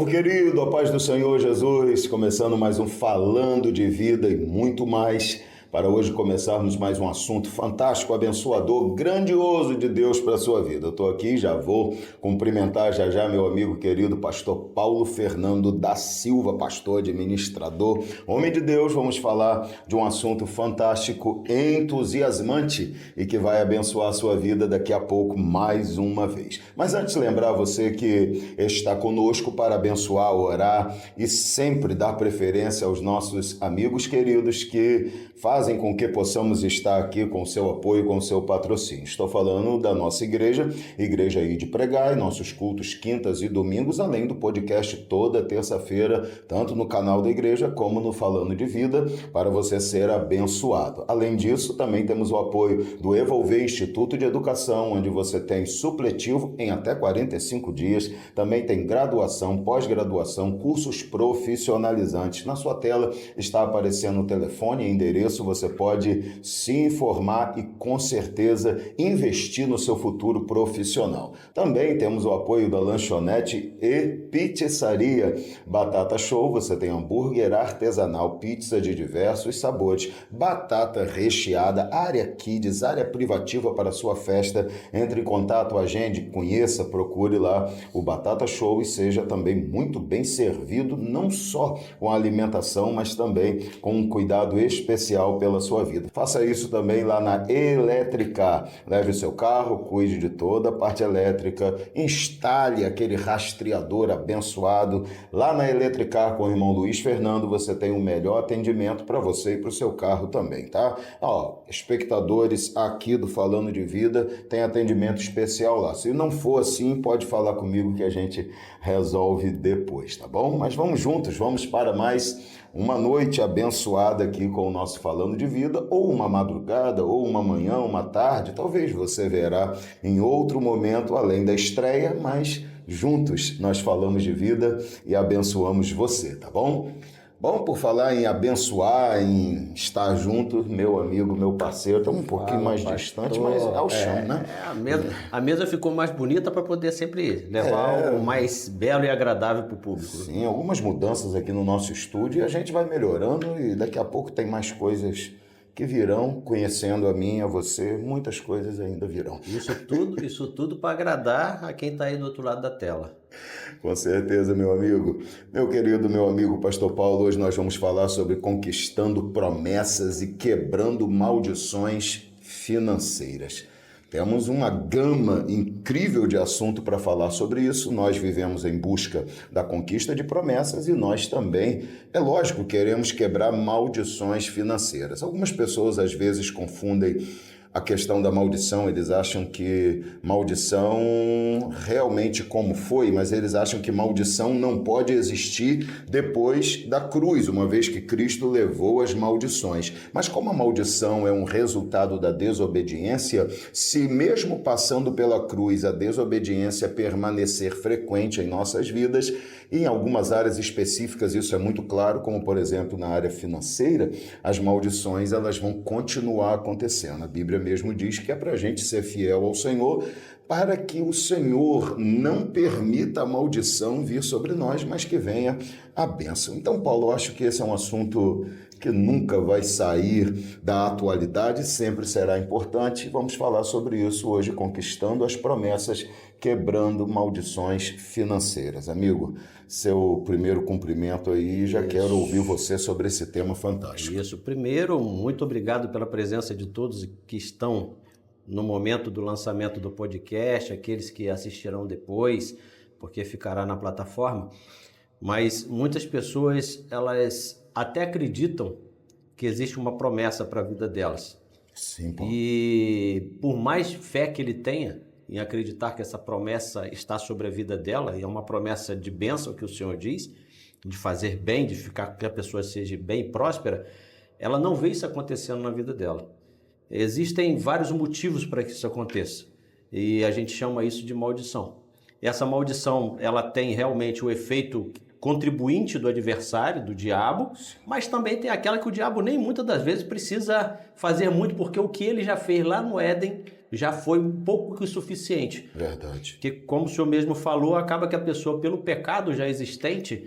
Povo querido, a paz do Senhor Jesus, começando mais um Falando de Vida e muito mais, para hoje começarmos mais um assunto fantástico, abençoador, grandioso de Deus para a sua vida. Eu estou aqui, já vou cumprimentar já meu amigo querido, pastor Paulo Fernando da Silva, pastor, administrador, homem de Deus. Vamos falar de um assunto fantástico, entusiasmante e que vai abençoar a sua vida daqui a pouco mais uma vez. Mas antes, lembrar você que está conosco para abençoar, orar e sempre dar preferência aos nossos amigos queridos que fazem com que possamos estar aqui com o seu apoio, com o seu patrocínio. Estou falando da nossa igreja aí de Pregar, nossos cultos quintas e domingos, além do podcast toda terça-feira, tanto no canal da igreja como no Falando de Vida, para você ser abençoado. Além disso, também temos o apoio do Evolver Instituto de Educação, onde você tem supletivo em até 45 dias, também tem graduação, pós-graduação, cursos profissionalizantes. Na sua tela está aparecendo o telefone e endereço, você pode se informar e com certeza investir no seu futuro profissional. Também temos o apoio da lanchonete e pizzaria Batata Show. Você tem hambúrguer artesanal, pizza de diversos sabores, batata recheada, área kids, área privativa para sua festa. Entre em contato, agende, conheça, procure lá o Batata Show e seja também muito bem servido, não só com a alimentação, mas também com um cuidado especial pela sua vida. Faça isso também lá na Eletricar. Leve o seu carro, cuide de toda a parte elétrica, instale aquele rastreador abençoado. Lá na Eletricar com o irmão Luiz Fernando, você tem o melhor atendimento para você e para o seu carro também, tá? Espectadores aqui do Falando de Vida, tem atendimento especial lá. Se não for assim, pode falar comigo que a gente resolve depois, tá bom? Mas vamos juntos, vamos para mais uma noite abençoada aqui com o nosso Falando de Vida, ou uma madrugada, ou uma manhã, uma tarde, talvez você verá em outro momento, além da estreia, mas juntos nós falamos de vida e abençoamos você, tá bom? Bom, por falar em abençoar, em estar junto, meu amigo, meu parceiro, estamos um pouquinho mais distante, mas é o chão, né? A mesa ficou mais bonita para poder sempre levar o mais belo e agradável para o público. Sim, algumas mudanças aqui no nosso estúdio e a gente vai melhorando e daqui a pouco tem mais coisas que virão, conhecendo a mim e a você, muitas coisas ainda virão. Isso tudo para agradar a quem está aí do outro lado da tela. Com certeza, meu amigo. Meu querido, meu amigo Pastor Paulo, hoje nós vamos falar sobre conquistando promessas e quebrando maldições financeiras. Temos uma gama incrível de assunto para falar sobre isso. Nós vivemos em busca da conquista de promessas e nós também, é lógico, queremos quebrar maldições financeiras. Algumas pessoas às vezes confundem a questão da maldição, eles acham que maldição realmente como foi, mas eles acham que maldição não pode existir depois da cruz, uma vez que Cristo levou as maldições. Mas como a maldição é um resultado da desobediência, se mesmo passando pela cruz a desobediência permanecer frequente em nossas vidas, em algumas áreas específicas isso é muito claro, como por exemplo na área financeira, as maldições elas vão continuar acontecendo. A Bíblia mesmo diz que é para a gente ser fiel ao Senhor, para que o Senhor não permita a maldição vir sobre nós, mas que venha a bênção. Então, Paulo, eu acho que esse é um assunto que nunca vai sair da atualidade, sempre será importante. Vamos falar sobre isso hoje, conquistando as promessas, quebrando maldições financeiras. Amigo, seu primeiro cumprimento aí, já quero ouvir você sobre esse tema fantástico. Isso. Primeiro, muito obrigado pela presença de todos que estão no momento do lançamento do podcast, aqueles que assistirão depois, porque ficará na plataforma. Mas muitas pessoas, elas até acreditam que existe uma promessa para a vida delas. Sim, Paulo. E por mais fé que ele tenha em acreditar que essa promessa está sobre a vida dela, e é uma promessa de bênção que o Senhor diz, de fazer bem, de ficar que a pessoa seja bem e próspera, ela não vê isso acontecendo na vida dela. Existem vários motivos para que isso aconteça, e a gente chama isso de maldição. Essa maldição, ela tem realmente o efeito contribuinte do adversário, do diabo, mas também tem aquela que o diabo nem muitas das vezes precisa fazer muito, porque o que ele já fez lá no Éden já foi um pouco que o suficiente. Verdade. Porque, como o senhor mesmo falou, acaba que a pessoa, pelo pecado já existente,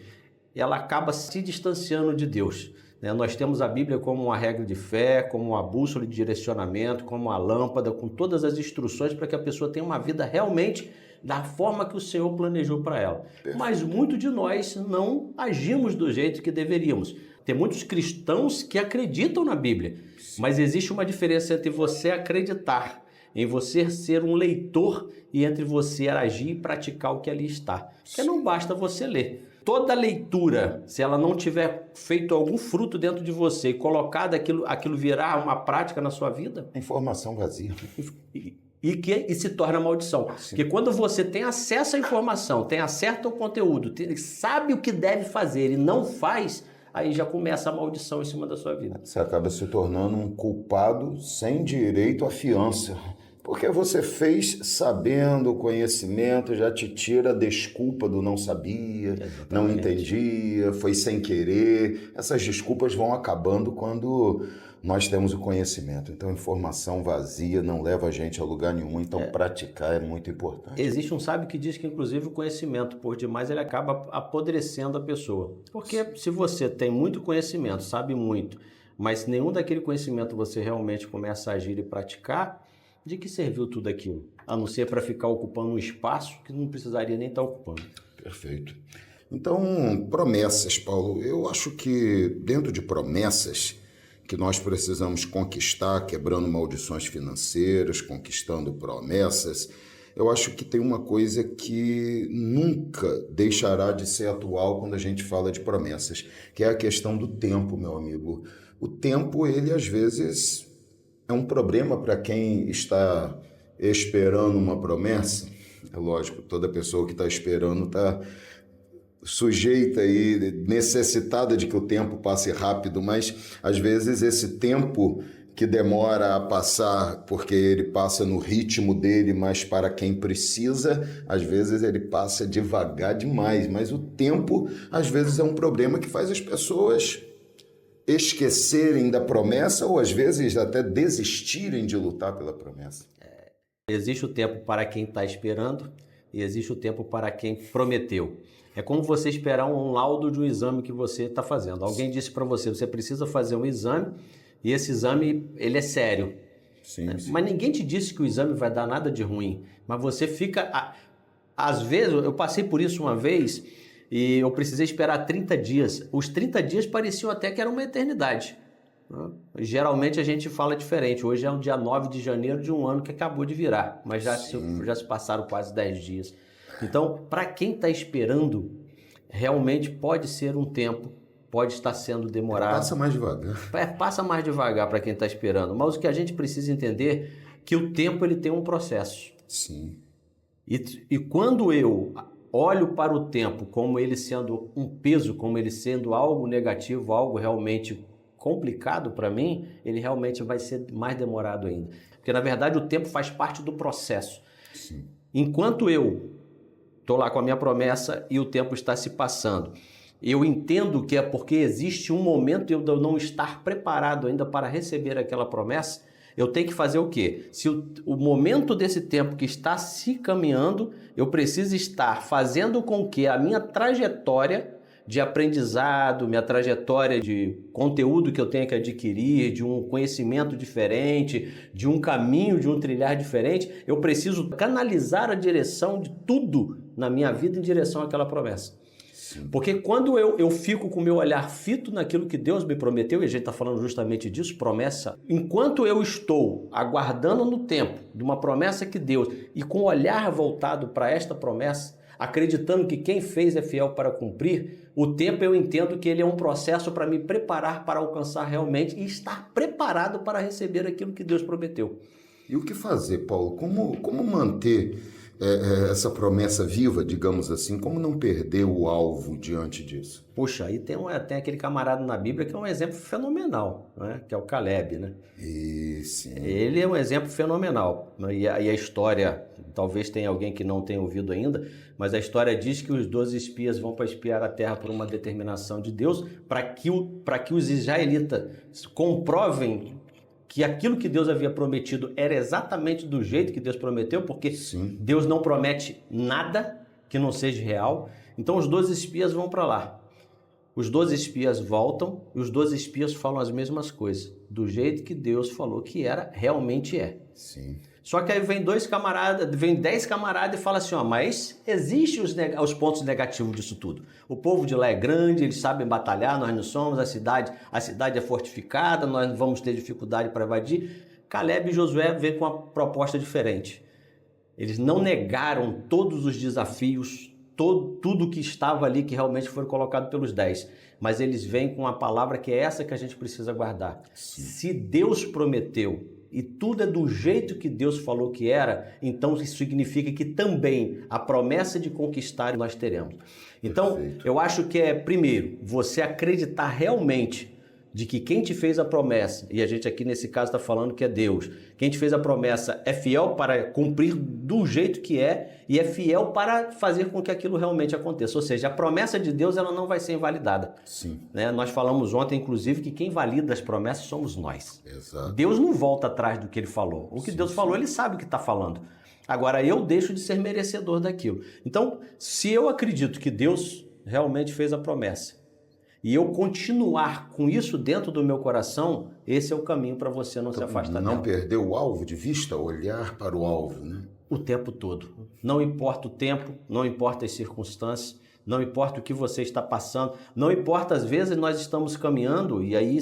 ela acaba se distanciando de Deus. Nós temos a Bíblia como uma regra de fé, como uma bússola de direcionamento, como uma lâmpada, com todas as instruções para que a pessoa tenha uma vida realmente da forma que o Senhor planejou para ela. Perfeito. Mas muitos de nós não agimos do jeito que deveríamos. Tem muitos cristãos que acreditam na Bíblia, mas existe uma diferença entre você acreditar, em você ser um leitor, e entre você agir e praticar o que ali está. Porque não basta você ler. Toda leitura, se ela não tiver feito algum fruto dentro de você e colocado aquilo virar uma prática na sua vida... Informação vazia. E se torna maldição. Sim. Porque quando você tem acesso à informação, tem acesso ao conteúdo, sabe o que deve fazer e não faz, aí já começa a maldição em cima da sua vida. Você acaba se tornando um culpado sem direito à fiança. Porque você fez sabendo, o conhecimento já te tira a desculpa do não sabia, Exatamente. Não entendia, foi sem querer. Essas desculpas vão acabando quando nós temos o conhecimento. Então, informação vazia não leva a gente a lugar nenhum. Então, praticar é muito importante. Existe um sábio que diz que, inclusive, o conhecimento por demais ele acaba apodrecendo a pessoa. Porque se você tem muito conhecimento, sabe muito, mas nenhum daquele conhecimento você realmente começa a agir e praticar, de que serviu tudo aquilo? A não ser para ficar ocupando um espaço que não precisaria nem estar ocupando. Perfeito. Então, promessas, Paulo. Eu acho que dentro de promessas que nós precisamos conquistar, quebrando maldições financeiras, conquistando promessas, eu acho que tem uma coisa que nunca deixará de ser atual quando a gente fala de promessas, que é a questão do tempo, meu amigo. O tempo, ele às vezes é um problema para quem está esperando uma promessa. É lógico, toda pessoa que está esperando está sujeita e necessitada de que o tempo passe rápido, mas às vezes esse tempo que demora a passar porque ele passa no ritmo dele, mas para quem precisa, às vezes ele passa devagar demais. Mas o tempo, às vezes, é um problema que faz as pessoas esquecerem da promessa ou às vezes até desistirem de lutar pela promessa. Existe o tempo para quem está esperando e existe o tempo para quem prometeu. É como você esperar um laudo de um exame que você está fazendo. Alguém disse para você, você precisa fazer um exame e esse exame ele é sério. Sim, sim. Mas ninguém te disse que o exame vai dar nada de ruim. Mas você fica... Às vezes, eu passei por isso uma vez... E eu precisei esperar 30 dias. Os 30 dias pareciam até que era uma eternidade. Geralmente a gente fala diferente. Hoje é o dia 9 de janeiro de um ano que acabou de virar. Mas já se passaram quase 10 dias. Então, para quem está esperando, realmente pode ser um tempo, pode estar sendo demorado. Passa mais devagar. Passa mais devagar para quem está esperando. Mas o que a gente precisa entender é que o tempo ele tem um processo. Sim. E quando eu olho para o tempo como ele sendo um peso, como ele sendo algo negativo, algo realmente complicado para mim, ele realmente vai ser mais demorado ainda. Porque, na verdade, o tempo faz parte do processo. Sim. Enquanto eu estou lá com a minha promessa e o tempo está se passando, eu entendo que é porque existe um momento de eu não estar preparado ainda para receber aquela promessa. Eu tenho que fazer o quê? Se o momento desse tempo que está se caminhando, eu preciso estar fazendo com que a minha trajetória de aprendizado, minha trajetória de conteúdo que eu tenho que adquirir, de um conhecimento diferente, de um caminho, de um trilhar diferente, eu preciso canalizar a direção de tudo na minha vida em direção àquela promessa. Porque quando eu fico com o meu olhar fito naquilo que Deus me prometeu, e a gente está falando justamente disso, promessa, enquanto eu estou aguardando no tempo de uma promessa que Deus, e com o olhar voltado para esta promessa, acreditando que quem fez é fiel para cumprir, o tempo eu entendo que ele é um processo para me preparar para alcançar realmente e estar preparado para receber aquilo que Deus prometeu. E o que fazer, Paulo? Como manter essa promessa viva, digamos assim, como não perder o alvo diante disso? Puxa, aí tem aquele camarada na Bíblia que é um exemplo fenomenal, né? Que é o Caleb, né? E sim, Ele é um exemplo fenomenal. E a história, talvez tenha alguém que não tenha ouvido ainda, mas a história diz que os 12 espias vão para espiar a terra por uma determinação de Deus, para que os israelitas comprovem que aquilo que Deus havia prometido era exatamente do jeito que Deus prometeu, porque sim, Deus não promete nada que não seja real. Então os 12 espias vão para lá. Os 12 espias voltam e os 12 espias falam as mesmas coisas, do jeito que Deus falou que era, realmente é. sim. Só que aí vem 10 camaradas e fala assim, ó, mas existem os pontos negativos disso tudo. O povo de lá é grande, eles sabem batalhar, nós não somos, a cidade é fortificada, nós vamos ter dificuldade para invadir. Caleb e Josué vêm com uma proposta diferente. Eles não negaram todos os desafios, tudo que estava ali, que realmente foi colocado pelos 10. Mas eles vêm com uma palavra que é essa que a gente precisa guardar. Sim. Se Deus prometeu e tudo é do jeito que Deus falou que era, então isso significa que também a promessa de conquistar nós teremos. Então, Perfeito. eu acho que primeiro, você acreditar realmente de que quem te fez a promessa, e a gente aqui nesse caso está falando que é Deus, quem te fez a promessa é fiel para cumprir do jeito que é e é fiel para fazer com que aquilo realmente aconteça. Ou seja, a promessa de Deus ela não vai ser invalidada. Sim. Né? Nós falamos ontem, inclusive, que quem valida as promessas somos nós. Exato. Deus não volta atrás do que ele falou. O que Deus falou, ele sabe o que está falando. Agora, eu deixo de ser merecedor daquilo. Então, se eu acredito que Deus realmente fez a promessa, e eu continuar com isso dentro do meu coração, esse é o caminho para você não se afastar dela. Não perder o alvo de vista, olhar para o alvo, né? O tempo todo. Não importa o tempo, não importa as circunstâncias, não importa o que você está passando, não importa, às vezes nós estamos caminhando, e aí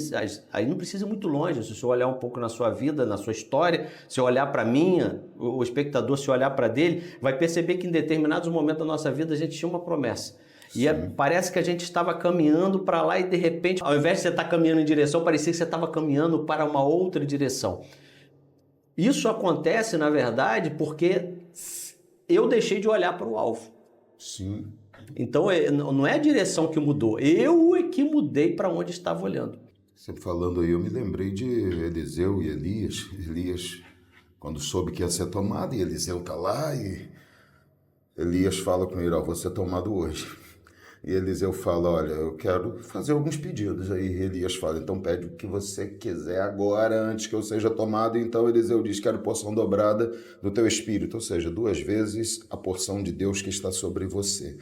não precisa ir muito longe, se você olhar um pouco na sua vida, na sua história, se olhar para a minha, o espectador se olhar para dele, vai perceber que em determinados momentos da nossa vida a gente tinha uma promessa. E parece que a gente estava caminhando para lá e de repente, ao invés de você estar caminhando em direção, parecia que você estava caminhando para uma outra direção. Isso acontece, na verdade, porque eu deixei de olhar para o alvo. Sim. Então, não é a direção que mudou, eu é que mudei para onde estava olhando. Você falando aí, eu me lembrei de Eliseu e Elias. Elias, quando soube que ia ser tomado, e Eliseu está lá, e Elias fala com ele, ó, vou ser tomado hoje. E Eliseu fala, olha, eu quero fazer alguns pedidos. Aí Elias fala, então pede o que você quiser agora, antes que eu seja tomado. Então Eliseu diz, quero porção dobrada do teu espírito, ou seja, 2 vezes a porção de Deus que está sobre você.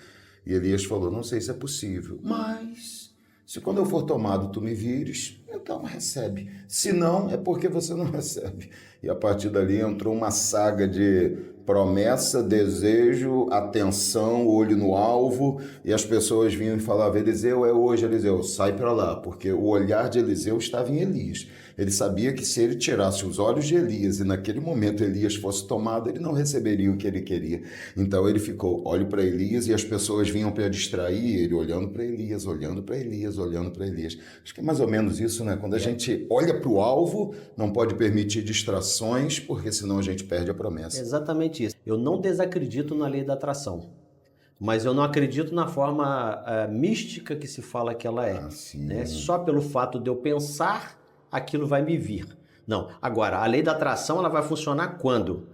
E Elias falou, não sei se é possível, mas se quando eu for tomado tu me vires, então recebe. Se não, é porque você não recebe. E a partir dali entrou uma saga de promessa, desejo, atenção, olho no alvo, e as pessoas vinham e falavam, Eliseu, é hoje, Eliseu, sai para lá, porque o olhar de Eliseu estava em Elias. Ele sabia que se ele tirasse os olhos de Elias e naquele momento Elias fosse tomado, ele não receberia o que ele queria. Então ele ficou, olhe para Elias, e as pessoas vinham para distrair ele, olhando para Elias, olhando para Elias, olhando para Elias. Acho que é mais ou menos isso, né? Quando a gente olha para o alvo, não pode permitir distrações, porque senão a gente perde a promessa. Exatamente isso. Eu não desacredito na lei da atração, mas eu não acredito na forma mística que se fala que ela é. Né? Só pelo fato de eu pensar, aquilo vai me vir. Não. Agora, a lei da atração ela vai funcionar quando?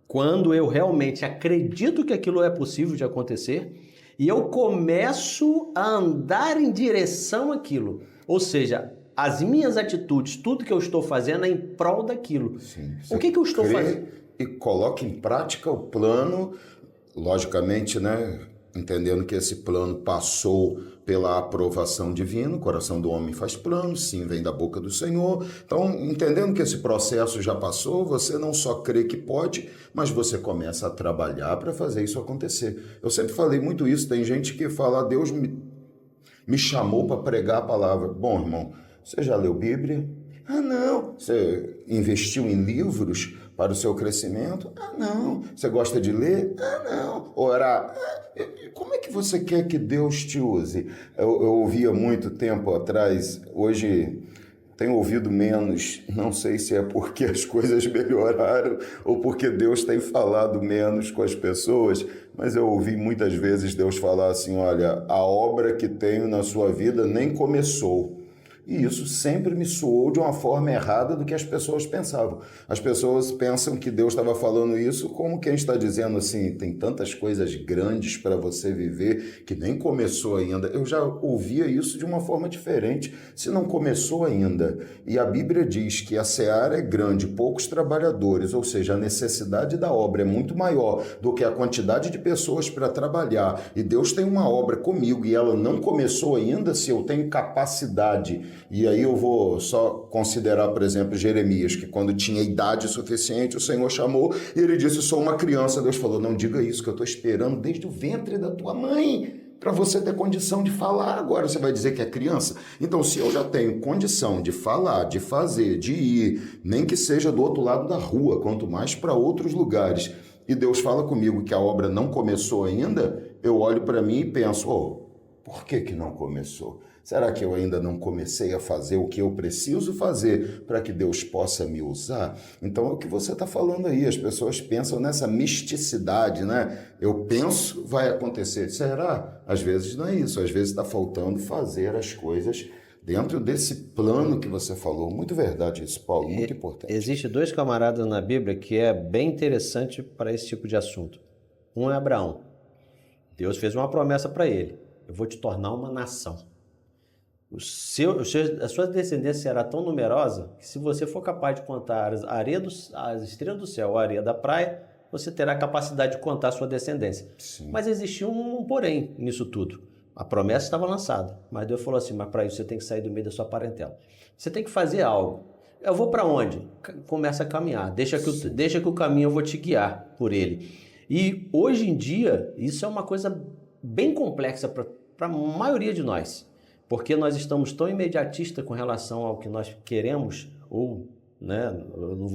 Quando eu realmente acredito que aquilo é possível de acontecer e eu começo a andar em direção àquilo. Ou seja, as minhas atitudes, tudo que eu estou fazendo é em prol daquilo. Sim. O que eu estou fazendo? E coloque em prática o plano, logicamente, né? Entendendo que esse plano passou pela aprovação divina, o coração do homem faz plano, sim, vem da boca do Senhor. Então, entendendo que esse processo já passou, você não só crê que pode, mas você começa a trabalhar para fazer isso acontecer. Eu sempre falei muito isso, tem gente que fala, Deus me chamou para pregar a palavra. Bom, irmão, você já leu Bíblia? Ah, não. Você investiu em livros para o seu crescimento? Ah, não. Você gosta de ler? Ah, não. Orar? Como é que você quer que Deus te use? Eu ouvia muito tempo atrás, hoje tenho ouvido menos, não sei se é porque as coisas melhoraram ou porque Deus tem falado menos com as pessoas, mas eu ouvi muitas vezes Deus falar assim, olha, a obra que tenho na sua vida nem começou. E isso sempre me soou de uma forma errada do que as pessoas pensavam. As pessoas pensam que Deus estava falando isso como quem está dizendo assim, tem tantas coisas grandes para você viver que nem começou ainda. Eu já ouvia isso de uma forma diferente, se não começou ainda. E a Bíblia diz que a seara é grande, poucos trabalhadores, ou seja, a necessidade da obra é muito maior do que a quantidade de pessoas para trabalhar. E Deus tem uma obra comigo e ela não começou ainda se eu tenho capacidade. E aí eu vou só considerar, por exemplo, Jeremias, que quando tinha idade suficiente, o Senhor chamou e ele disse, sou uma criança. Deus falou, não diga isso, que eu estou esperando desde o ventre da tua mãe para você ter condição de falar. Agora você vai dizer que é criança? Então, se eu já tenho condição de falar, de fazer, de ir, nem que seja do outro lado da rua, quanto mais para outros lugares, e Deus fala comigo que a obra não começou ainda, eu olho para mim e penso, por que não começou? Será que eu ainda não comecei a fazer o que eu preciso fazer para que Deus possa me usar? Então é o que você está falando aí, as pessoas pensam nessa misticidade, né? Eu penso, vai acontecer. Será? Às vezes não é isso, às vezes está faltando fazer as coisas dentro desse plano que você falou. Muito verdade isso, Paulo, muito importante. Existem dois camaradas na Bíblia que é bem interessante para esse tipo de assunto. Um é Abraão. Deus fez uma promessa para ele, eu vou te tornar uma nação. A sua descendência será tão numerosa que se você for capaz de contar as estrelas do céu, a areia da praia, você terá capacidade de contar a sua descendência. Sim. Mas existia um porém nisso tudo. A promessa estava lançada, mas Deus falou assim, mas para isso você tem que sair do meio da sua parentela. Você tem que fazer algo. Eu vou para onde? Começa a caminhar. Deixa que o caminho eu vou te guiar por ele. E hoje em dia, isso é uma coisa bem complexa para a maioria de nós. Porque nós estamos tão imediatistas com relação ao que nós queremos, ou, né, eu não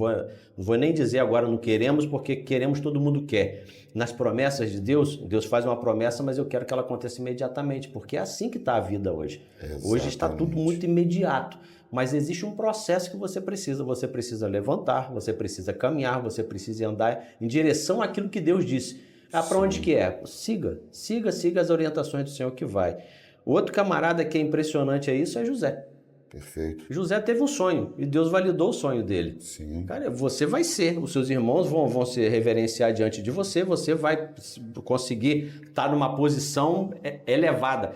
vou nem dizer agora não queremos, porque queremos, todo mundo quer. Nas promessas de Deus, Deus faz uma promessa, mas eu quero que ela aconteça imediatamente, porque é assim que está a vida hoje. Exatamente. Hoje está tudo muito imediato, mas existe um processo que você precisa levantar, você precisa caminhar, você precisa andar em direção àquilo que Deus disse. Para onde que é? Siga as orientações do Senhor que vai. Outro camarada que é impressionante é José. Perfeito. José teve um sonho e Deus validou o sonho dele. Sim. Cara, você vai ser, os seus irmãos vão se reverenciar diante de você, você vai conseguir estar numa posição elevada.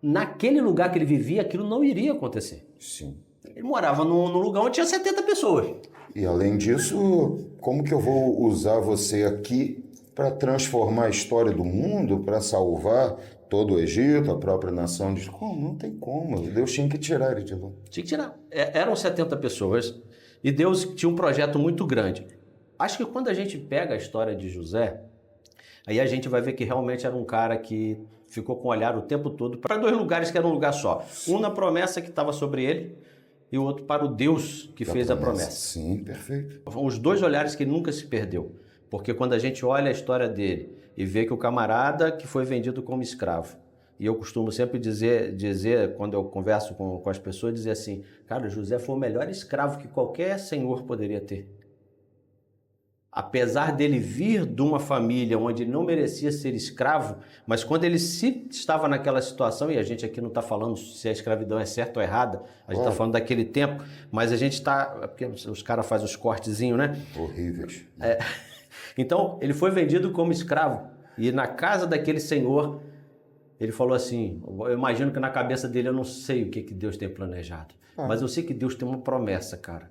Naquele lugar que ele vivia, aquilo não iria acontecer. Sim. Ele morava num lugar onde tinha 70 pessoas. E além disso, como que eu vou usar você aqui para transformar a história do mundo, para salvar todo o Egito, a própria nação? Diz, como? Não tem como. Deus tinha que tirar ele de lá. Tinha que tirar. Eram 70 pessoas e Deus tinha um projeto muito grande. Acho que quando a gente pega a história de José, aí a gente vai ver que realmente era um cara que ficou com o olhar o tempo todo para dois lugares que eram um lugar só. Um na promessa que estava sobre ele e o outro para o Deus que fez a promessa. Sim, perfeito. Os dois olhares que ele nunca se perdeu. Porque quando a gente olha a história dele e vê que o camarada que foi vendido como escravo, e eu costumo sempre dizer quando eu converso com as pessoas, dizer assim, cara, José foi o melhor escravo que qualquer senhor poderia ter. Apesar dele vir de uma família onde ele não merecia ser escravo, mas quando ele estava naquela situação, e a gente aqui não está falando se a escravidão é certa ou errada, a gente está falando daquele tempo, mas a gente está, porque os caras fazem os cortezinhos, né? Horríveis. Então, ele foi vendido como escravo e na casa daquele senhor, ele falou assim, eu imagino que na cabeça dele eu não sei o que Deus tem planejado, mas eu sei que Deus tem uma promessa, cara,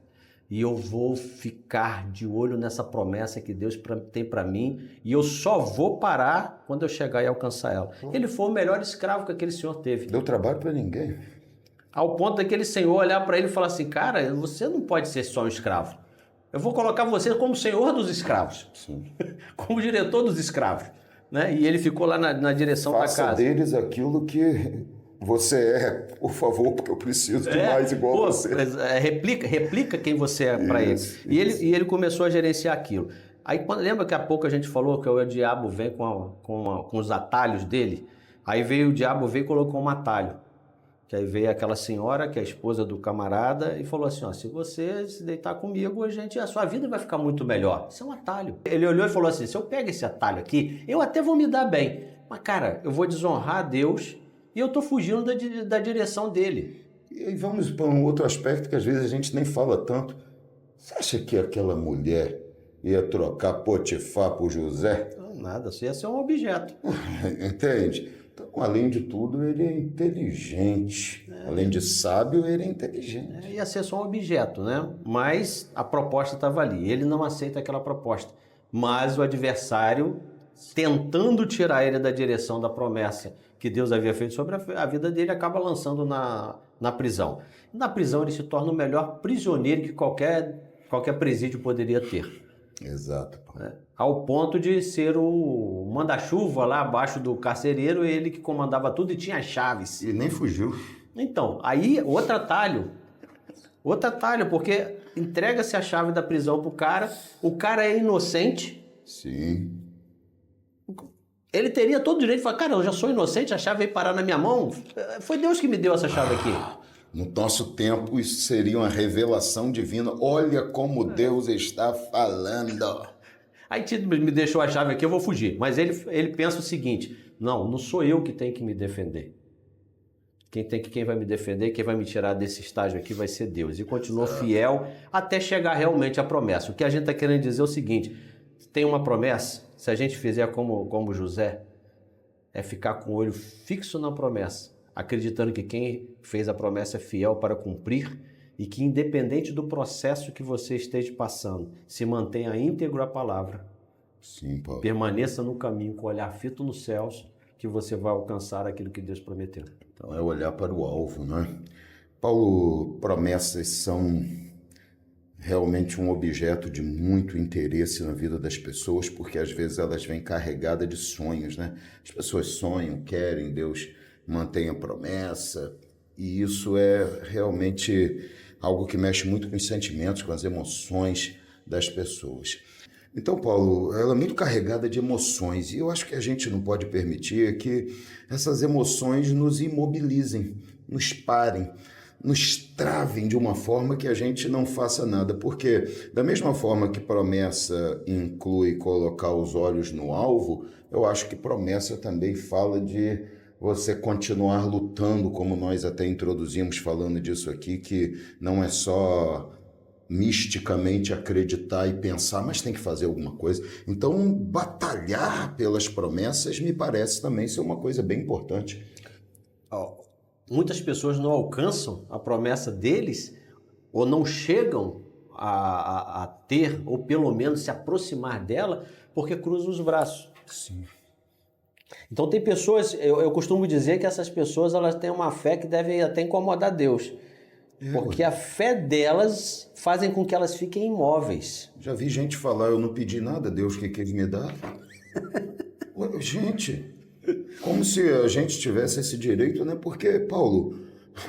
e eu vou ficar de olho nessa promessa que Deus tem para mim e eu só vou parar quando eu chegar e alcançar ela. Ele foi o melhor escravo que aquele senhor teve. Deu trabalho para ninguém. Ao ponto daquele senhor olhar para ele e falar assim, cara, você não pode ser só um escravo. Eu vou colocar você como senhor dos escravos, como diretor dos escravos, né? E ele ficou lá na direção da casa. Faça deles aquilo que você é, por favor, porque eu preciso de mais igual a você. Replica quem você é para ele. E ele começou a gerenciar aquilo. Aí lembra que há pouco a gente falou que o diabo vem com os atalhos dele? Aí veio o diabo e colocou um atalho. Que aí veio aquela senhora, que é a esposa do camarada, e falou assim, ó, se você se deitar comigo, a sua vida vai ficar muito melhor. Isso é um atalho. Ele olhou e falou assim, se eu pego esse atalho aqui, eu até vou me dar bem. Mas, cara, eu vou desonrar a Deus e eu tô fugindo da direção dele. E vamos para um outro aspecto que às vezes a gente nem fala tanto. Você acha que aquela mulher ia trocar Potifar por José? Não, nada, isso ia ser um objeto. Entende? Então, além de tudo, ele é inteligente. Além de sábio, ele é inteligente. Ia ser só um objeto, né? Mas a proposta estava ali. Ele não aceita aquela proposta. Mas o adversário, tentando tirar ele da direção da promessa que Deus havia feito sobre a vida dele, acaba lançando na prisão. Na prisão ele se torna o melhor prisioneiro que qualquer presídio poderia ter. Exato. Ao ponto de ser o manda-chuva lá abaixo do carcereiro, ele que comandava tudo e tinha as chaves. E nem fugiu. Então, aí outro atalho, porque entrega-se a chave da prisão pro cara, o cara é inocente. Sim. Ele teria todo o direito de falar, cara, eu já sou inocente, a chave veio parar na minha mão. Foi Deus que me deu essa chave aqui. No nosso tempo, isso seria uma revelação divina. Olha como Deus está falando. Aí Tito me deixou a chave aqui, eu vou fugir. Mas ele pensa o seguinte, não sou eu que tenho que me defender. Quem vai me defender, quem vai me tirar desse estágio aqui vai ser Deus. E continuou fiel até chegar realmente à promessa. O que a gente está querendo dizer é o seguinte, tem uma promessa, se a gente fizer como José, é ficar com o olho fixo na promessa, acreditando que quem fez a promessa é fiel para cumprir e que independente do processo que você esteja passando, se mantenha íntegro à palavra. Sim, Paulo. Permaneça no caminho com o olhar fito nos céus, que você vai alcançar aquilo que Deus prometeu. Então é olhar para o alvo, né? Paulo, promessas são realmente um objeto de muito interesse na vida das pessoas, porque às vezes elas vêm carregadas de sonhos, né? As pessoas sonham, querem, Deus mantém a promessa, e isso é realmente algo que mexe muito com os sentimentos, com as emoções das pessoas. Então, Paulo, ela é muito carregada de emoções, e eu acho que a gente não pode permitir que essas emoções nos imobilizem, nos parem, nos travem de uma forma que a gente não faça nada, porque da mesma forma que promessa inclui colocar os olhos no alvo, eu acho que promessa também fala de você continuar lutando, como nós até introduzimos falando disso aqui, que não é só misticamente acreditar e pensar, mas tem que fazer alguma coisa. Então, batalhar pelas promessas me parece também ser uma coisa bem importante. Muitas pessoas não alcançam a promessa deles ou não chegam a ter, ou pelo menos se aproximar dela, porque cruzam os braços. Sim. Então tem pessoas, eu costumo dizer que essas pessoas elas têm uma fé que deve até incomodar Deus. Porque a fé delas fazem com que elas fiquem imóveis. Já vi gente falar, eu não pedi nada, Deus que quer me dar. Gente, como se a gente tivesse esse direito, né? Porque, Paulo,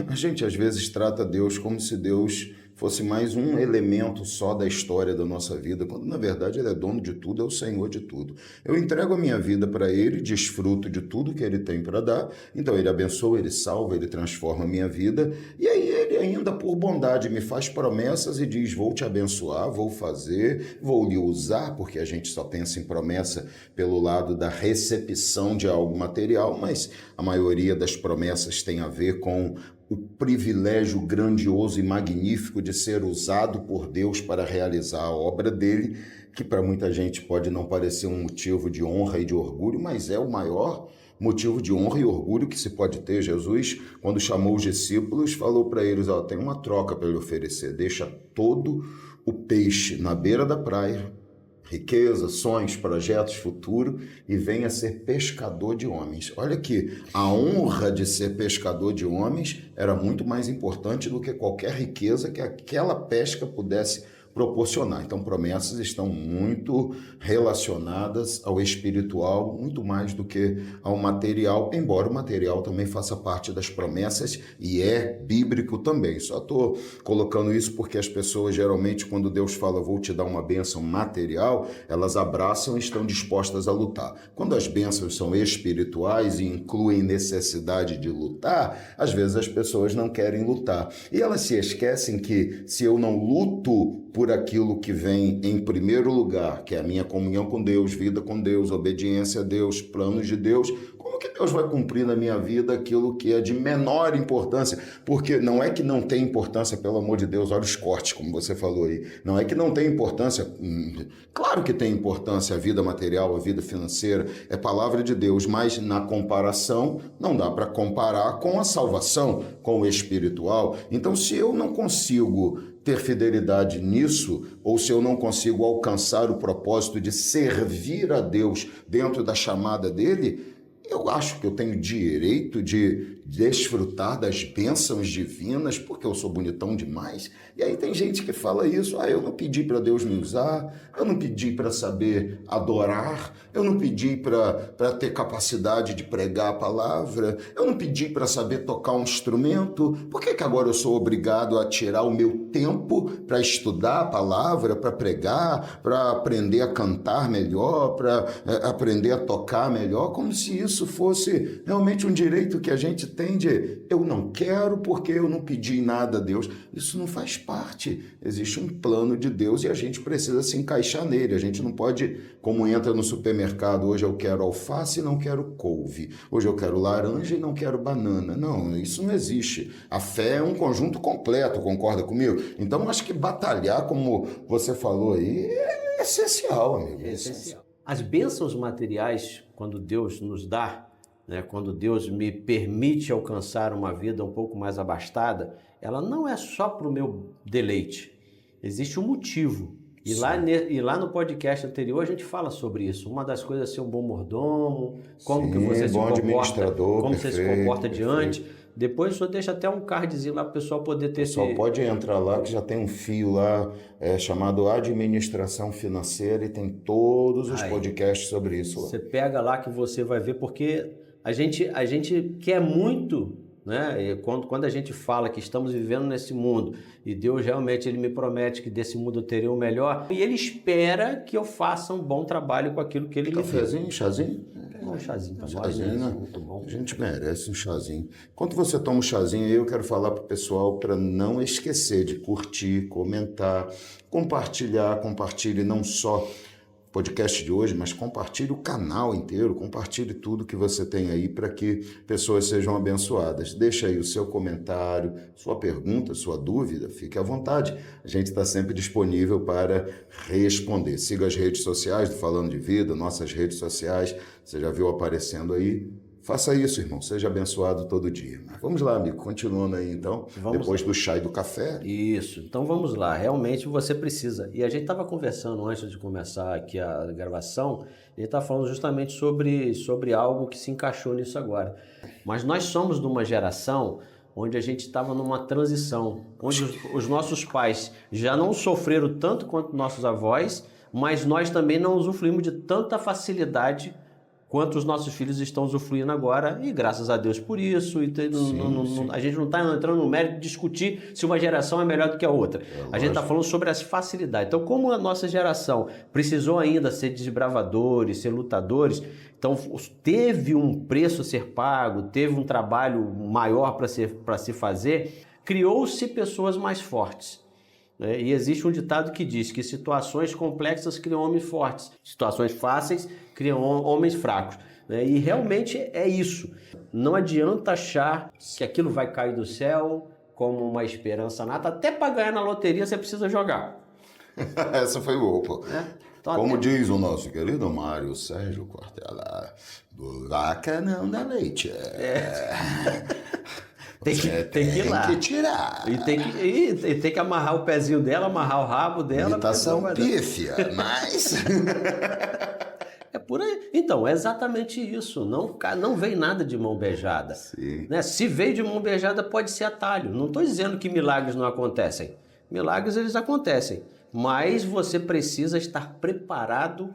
a gente às vezes trata Deus como se Deus fosse mais um elemento só da história da nossa vida, quando na verdade Ele é dono de tudo, é o Senhor de tudo. Eu entrego a minha vida para Ele, desfruto de tudo que Ele tem para dar, então Ele abençoa, Ele salva, Ele transforma a minha vida, e aí Ele ainda por bondade me faz promessas e diz, vou te abençoar, vou fazer, vou lhe usar, porque a gente só pensa em promessa pelo lado da recepção de algo material, mas a maioria das promessas tem a ver com o privilégio grandioso e magnífico de ser usado por Deus para realizar a obra dele, que para muita gente pode não parecer um motivo de honra e de orgulho, mas é o maior motivo de honra e orgulho que se pode ter. Jesus, quando chamou os discípulos, falou para eles, tem uma troca para lhe oferecer, deixa todo o peixe na beira da praia, riqueza, sonhos, projetos, futuro, e venha ser pescador de homens. Olha que a honra de ser pescador de homens era muito mais importante do que qualquer riqueza que aquela pesca pudesse proporcionar. Então, promessas estão muito relacionadas ao espiritual, muito mais do que ao material, embora o material também faça parte das promessas e é bíblico também. Só estou colocando isso porque as pessoas, geralmente, quando Deus fala, vou te dar uma bênção material, elas abraçam e estão dispostas a lutar. Quando as bênçãos são espirituais e incluem necessidade de lutar, às vezes as pessoas não querem lutar. E elas se esquecem que se eu não luto por aquilo que vem em primeiro lugar, que é a minha comunhão com Deus, vida com Deus, obediência a Deus, planos de Deus, como que Deus vai cumprir na minha vida aquilo que é de menor importância? Porque não é que não tem importância, pelo amor de Deus, olha os cortes, como você falou aí. Não é que não tem importância, claro que tem importância a vida material, a vida financeira, é palavra de Deus, mas na comparação não dá para comparar com a salvação, com o espiritual. Então, se eu não consigo ter fidelidade nisso, ou se eu não consigo alcançar o propósito de servir a Deus dentro da chamada dele, eu acho que eu tenho direito de desfrutar das bênçãos divinas porque eu sou bonitão demais. E aí tem gente que fala isso, eu não pedi para Deus me usar, eu não pedi para saber adorar, eu não pedi para ter capacidade de pregar a palavra, eu não pedi para saber tocar um instrumento, por que agora eu sou obrigado a tirar o meu tempo para estudar a palavra, para pregar, para aprender a cantar melhor, para aprender a tocar melhor, como se isso fosse realmente um direito que a gente tem de eu não quero porque eu não pedi nada a Deus. Isso não faz parte. Existe um plano de Deus e a gente precisa se encaixar nele. A gente não pode, como entra no supermercado, hoje eu quero alface e não quero couve. Hoje eu quero laranja e não quero banana. Não, isso não existe. A fé é um conjunto completo, concorda comigo? Então, acho que batalhar, como você falou aí, é essencial, amigo. É essencial. As bênçãos materiais, quando Deus nos dá, né, quando Deus me permite alcançar uma vida um pouco mais abastada, ela não é só para o meu deleite. Existe um motivo. E lá no podcast anterior a gente fala sobre isso. Uma das coisas é ser um bom mordomo, como que você se comporta, como você se comporta diante. Depois o senhor deixa até um cardzinho lá para o pessoal poder ter... Só pode entrar lá que já tem um fio lá chamado Administração Financeira e tem todos os podcasts sobre isso lá. Você pega lá que você vai ver, porque a gente quer muito, né? Quando a gente fala que estamos vivendo nesse mundo e Deus realmente ele me promete que desse mundo eu terei o melhor e ele espera que eu faça um bom trabalho com aquilo que ele me deu. Chazinho? Pegar um chazinho para nós, chazinho, né? Muito bom. A gente merece um chazinho. Enquanto você toma um chazinho aí, eu quero falar para o pessoal para não esquecer de curtir, comentar, compartilhe não só podcast de hoje, mas compartilhe o canal inteiro, compartilhe tudo que você tem aí para que pessoas sejam abençoadas. Deixa aí o seu comentário, sua pergunta, sua dúvida, fique à vontade. A gente está sempre disponível para responder. Siga as redes sociais do Falando de Vida, nossas redes sociais, você já viu aparecendo aí. Faça isso, irmão. Seja abençoado todo dia. Vamos lá, amigo. Continuando aí, então. Depois do chá e do café. Isso. Então, vamos lá. Realmente você precisa. E a gente estava conversando antes de começar aqui a gravação. Ele está falando justamente sobre algo que se encaixou nisso agora. Mas nós somos de uma geração onde a gente estava numa transição. Onde os nossos pais já não sofreram tanto quanto nossos avós, mas nós também não usufruímos de tanta facilidade quanto os nossos filhos estão usufruindo agora, e graças a Deus por isso. A gente não está entrando no mérito de discutir se uma geração é melhor do que a outra. A gente está falando sobre as facilidades. Então, como a nossa geração precisou ainda ser desbravadores, ser lutadores, então teve um preço a ser pago, teve um trabalho maior para se fazer, criou-se pessoas mais fortes. E existe um ditado que diz que situações complexas criam homens fortes, situações fáceis criam homens fracos. E realmente é isso. Não adianta achar que aquilo vai cair do céu como uma esperança nata. Até para ganhar na loteria você precisa jogar. Essa foi boa, pô. Então, como diz o nosso querido Mário Sérgio Cortella, buraca não dá leite. Tem que ir lá. Tem que tirar. E tem que amarrar o pezinho dela, amarrar o rabo dela. Imitação pífia, mas... É por aí. Então, é exatamente isso. Não vem nada de mão beijada. Né? Se veio de mão beijada, pode ser atalho. Não estou dizendo que milagres não acontecem. Milagres, eles acontecem. mas você precisa estar preparado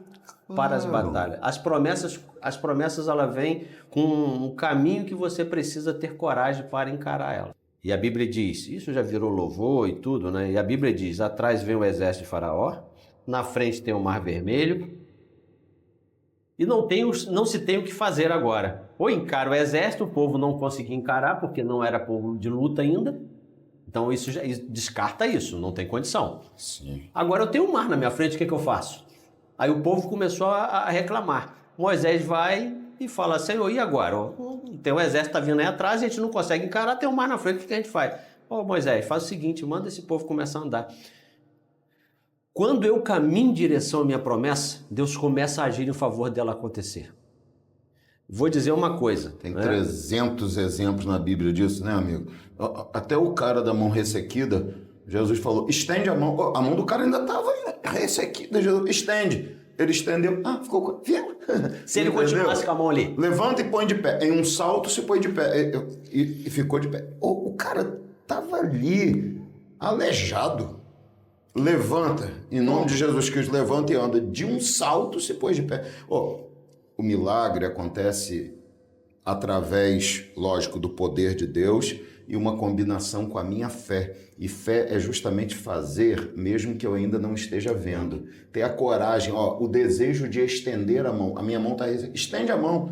para as batalhas. As promessas ela vêm com um caminho que você precisa ter coragem para encarar ela. E a Bíblia diz, isso já virou louvor e tudo, né? E a Bíblia diz, atrás vem o exército de Faraó, na frente tem o Mar Vermelho, e não se tem o que fazer agora. Ou encara o exército, o povo não conseguia encarar, porque não era povo de luta ainda. Então isso já descarta isso, não tem condição. Sim. Agora eu tenho um mar na minha frente, o que eu faço? Aí o povo começou a reclamar. Moisés vai e fala, Senhor, e agora? Tem um exército que está vindo aí atrás, a gente não consegue encarar, tem um mar na frente, o que a gente faz? Moisés, faz o seguinte, manda esse povo começar a andar. Quando eu caminho em direção à minha promessa, Deus começa a agir em favor dela acontecer. Vou dizer uma coisa. Tem 300 exemplos na Bíblia disso, né, amigo? Até o cara da mão ressequida, Jesus falou, estende a mão. A mão do cara ainda estava ressequida, Jesus, estende. Ele estendeu, ficou... Se ele continuasse com a mão ali. Levanta e põe de pé. Em um salto se põe de pé. E ficou de pé. O cara estava ali, aleijado. Levanta, em nome de Jesus Cristo, levanta e anda. De um salto se pôs de pé. O milagre acontece através, lógico, do poder de Deus e uma combinação com a minha fé. E fé é justamente fazer, mesmo que eu ainda não esteja vendo. Ter a coragem, o desejo de estender a mão. A minha mão está... Estende a mão.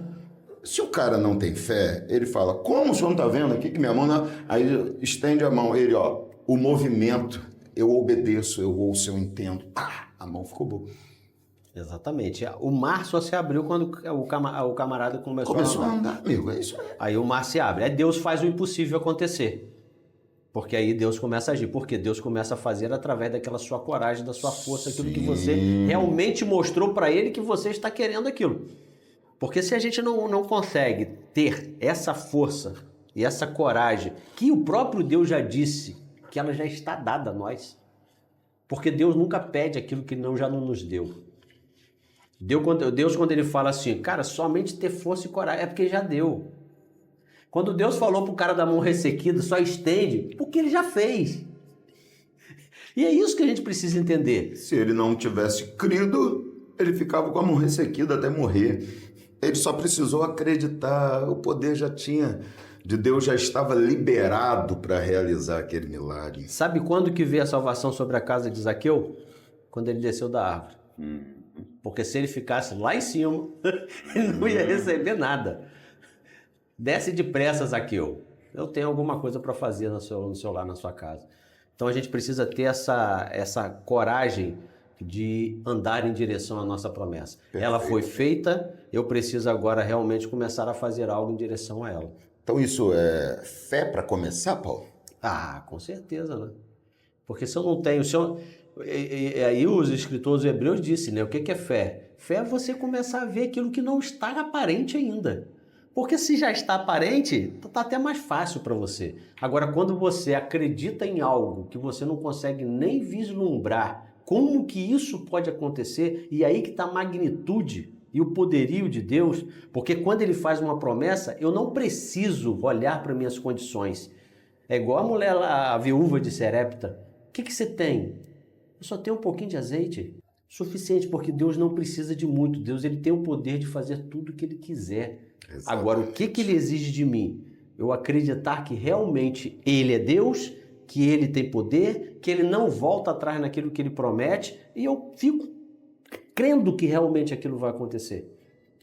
Se o cara não tem fé, ele fala, como o senhor não está vendo aqui que minha mão não... Aí estende a mão. Ele, o movimento, eu obedeço, eu ouço, eu entendo. A mão ficou boa. Exatamente. O mar só se abriu quando o camarada começou a andar, amigo, é isso aí. Aí o mar se abre. Aí Deus faz o impossível acontecer. Porque aí Deus começa a agir. Porque Deus começa a fazer através daquela sua coragem, da sua força, aquilo que você realmente mostrou para ele que você está querendo aquilo. Porque se a gente não consegue ter essa força e essa coragem, que o próprio Deus já disse, que ela já está dada a nós. Porque Deus nunca pede aquilo que já não nos deu. Deus, quando ele fala assim, cara, somente ter força e coragem, é porque já deu. Quando Deus falou pro cara da mão ressequida, só estende, porque ele já fez. E é isso que a gente precisa entender. Se ele não tivesse crido, ele ficava com a mão ressequida até morrer. Ele só precisou acreditar, o poder de Deus já estava liberado para realizar aquele milagre. Sabe quando que veio a salvação sobre a casa de Zaqueu? Quando ele desceu da árvore. Porque se ele ficasse lá em cima, ele não ia receber nada. Desce depressa, Zaqueu. Eu tenho alguma coisa para fazer no seu lar, na sua casa. Então a gente precisa ter essa coragem de andar em direção à nossa promessa. Perfeito. Ela foi feita, eu preciso agora realmente começar a fazer algo em direção a ela. Então isso é fé para começar, Paulo? Com certeza, né? Porque se eu não tenho... Aí os escritores hebreus disseram, né? O que é fé? Fé é você começar a ver aquilo que não está aparente ainda. Porque se já está aparente, está até mais fácil para você. Agora, quando você acredita em algo que você não consegue nem vislumbrar como que isso pode acontecer, e aí que está a magnitude e o poderio de Deus, porque quando ele faz uma promessa, eu não preciso olhar para minhas condições. É igual a mulher lá, a viúva de Serepta. O que você tem? Eu só tenho um pouquinho de azeite. Suficiente, porque Deus não precisa de muito. Deus ele tem o poder de fazer tudo o que ele quiser. Exatamente. Agora, o que ele exige de mim? Eu acreditar que realmente ele é Deus, que ele tem poder, que ele não volta atrás naquilo que ele promete, e eu fico crendo que realmente aquilo vai acontecer.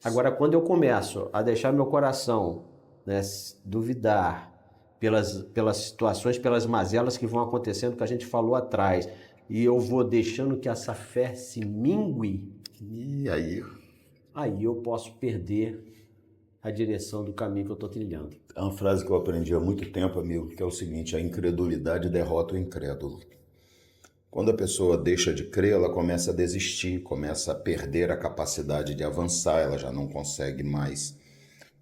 Agora, quando eu começo a deixar meu coração, né, duvidar pelas situações, pelas mazelas que vão acontecendo, que a gente falou atrás, e eu vou deixando que essa fé se mingue, e aí eu posso perder a direção do caminho que eu estou trilhando. É uma frase que eu aprendi há muito tempo, amigo, que é o seguinte: a incredulidade derrota o incrédulo. Quando a pessoa deixa de crer, ela começa a desistir, começa a perder a capacidade de avançar, ela já não consegue mais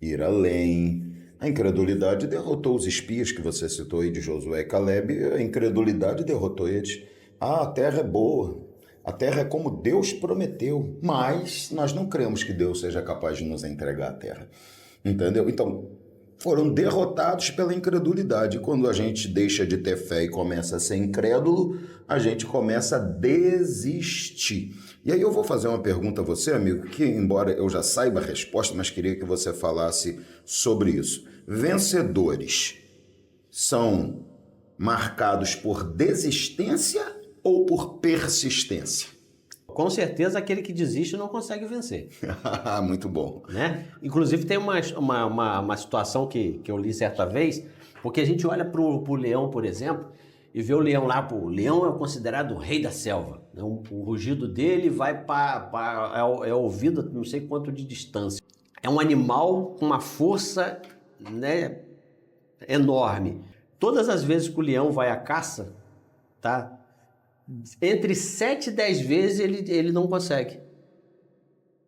ir além. A incredulidade derrotou os espias que você citou aí de Josué e Caleb, a incredulidade derrotou eles. A terra é boa, a terra é como Deus prometeu, mas nós não cremos que Deus seja capaz de nos entregar a terra, entendeu? Então, foram derrotados pela incredulidade. Quando a gente deixa de ter fé e começa a ser incrédulo, a gente começa a desistir. E aí eu vou fazer uma pergunta a você, amigo, que embora eu já saiba a resposta, mas queria que você falasse sobre isso. Vencedores são marcados por desistência ou por persistência? Com certeza, aquele que desiste não consegue vencer. Muito bom. Né? Inclusive, tem uma situação que eu li certa vez, porque a gente olha para o leão, por exemplo, e vê o leão lá, pô, o leão é considerado o rei da selva. Né? O rugido dele vai é ouvido a não sei quanto de distância. É um animal com uma força, né, enorme. Todas as vezes que o leão vai à caça, tá? Entre 7 e 10 vezes ele não consegue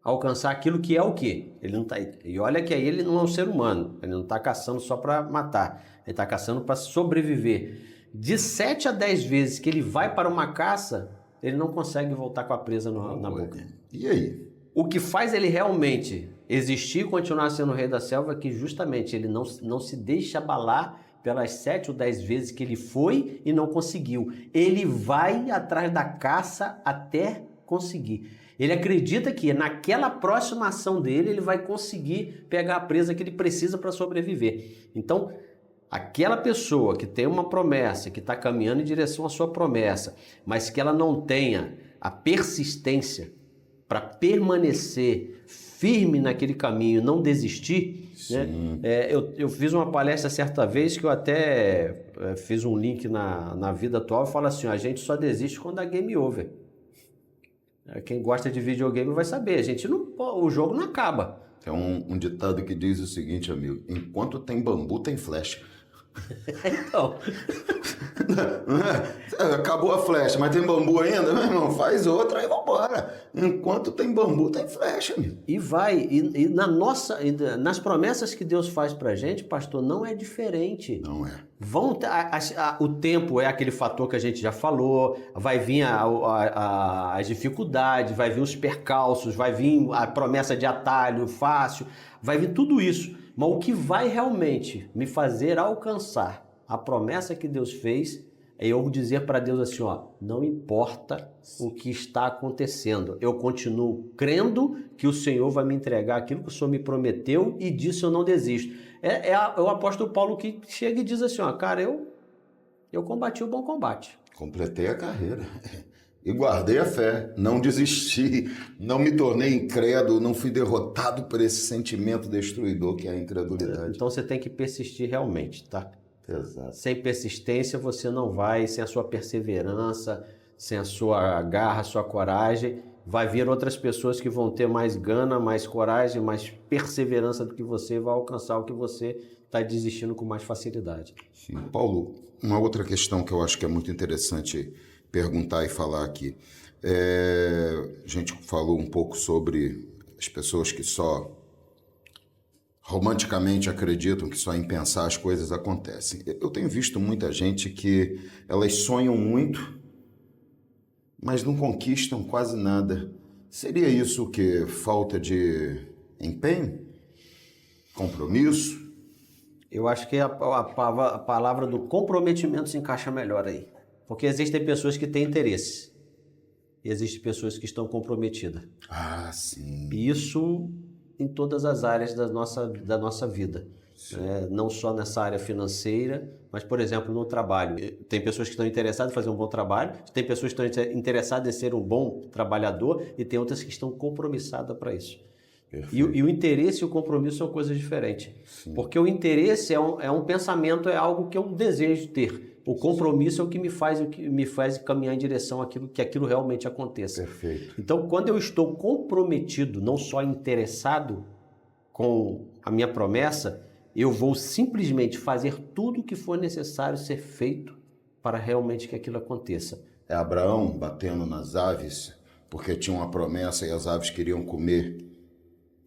alcançar aquilo que é o quê? Ele não tá, e olha que aí ele não é um ser humano, ele não está caçando só para matar, ele está caçando para sobreviver. De 7 a 10 vezes que ele vai para uma caça, ele não consegue voltar com a presa na boca. E aí? O que faz ele realmente existir e continuar sendo o rei da selva é que justamente ele não se deixa abalar pelas 7 ou 10 vezes que ele foi e não conseguiu. Ele vai atrás da caça até conseguir. Ele acredita que naquela próxima ação dele, ele vai conseguir pegar a presa que ele precisa para sobreviver. Então, aquela pessoa que tem uma promessa, que está caminhando em direção à sua promessa, mas que ela não tenha a persistência para permanecer firme naquele caminho, não desistir, né? Eu fiz uma palestra certa vez que eu até fiz um link na vida atual e falo assim, a gente só desiste quando dá game over. Quem gosta de videogame vai saber, o jogo não acaba. Tem um ditado que diz o seguinte, amigo, enquanto tem bambu, tem flecha. Então... Acabou a flecha, mas tem bambu ainda, meu irmão? Faz outra e vambora. Enquanto tem bambu, tem flecha, amigo. E nas promessas que Deus faz pra gente, pastor, não é diferente. Não é. O tempo é aquele fator que a gente já falou, vai vir as dificuldades, vai vir os percalços, vai vir a promessa de atalho fácil, vai vir tudo isso. Mas o que vai realmente me fazer alcançar a promessa que Deus fez é eu dizer para Deus assim, não importa o que está acontecendo, eu continuo crendo que o Senhor vai me entregar aquilo que o Senhor me prometeu e disso eu não desisto. É o apóstolo Paulo que chega e diz assim, cara, eu combati o bom combate. Completei a carreira e guardei a fé, não desisti, não me tornei incrédulo, não fui derrotado por esse sentimento destruidor que é a incredulidade. Então você tem que persistir realmente, tá? Exato. Sem persistência você não vai, sem a sua perseverança, sem a sua garra, a sua coragem, vai vir outras pessoas que vão ter mais gana, mais coragem, mais perseverança do que você e vai alcançar o que você está desistindo com mais facilidade. Sim. Paulo, uma outra questão que eu acho que é muito interessante perguntar e falar aqui. A gente falou um pouco sobre as pessoas que só romanticamente acreditam que só em pensar as coisas acontecem. Eu tenho visto muita gente que elas sonham muito, mas não conquistam quase nada. Seria isso o quê? Falta de empenho? Compromisso? Eu acho que a palavra do comprometimento se encaixa melhor aí. Porque existem pessoas que têm interesse e existem pessoas que estão comprometidas. Ah, sim. Isso em todas as áreas da nossa vida. Não só nessa área financeira, mas, por exemplo, no trabalho. Tem pessoas que estão interessadas em fazer um bom trabalho, tem pessoas que estão interessadas em ser um bom trabalhador e tem outras que estão compromissadas para isso. E o interesse e o compromisso são coisas diferentes. Sim. Porque o interesse é um pensamento, é algo que eu desejo ter. O compromisso é o que me faz caminhar em direção àquilo que aquilo realmente aconteça. Perfeito. Então, quando eu estou comprometido, não só interessado com a minha promessa, eu vou simplesmente fazer tudo o que for necessário ser feito para realmente que aquilo aconteça. É Abraão batendo nas aves, porque tinha uma promessa e as aves queriam comer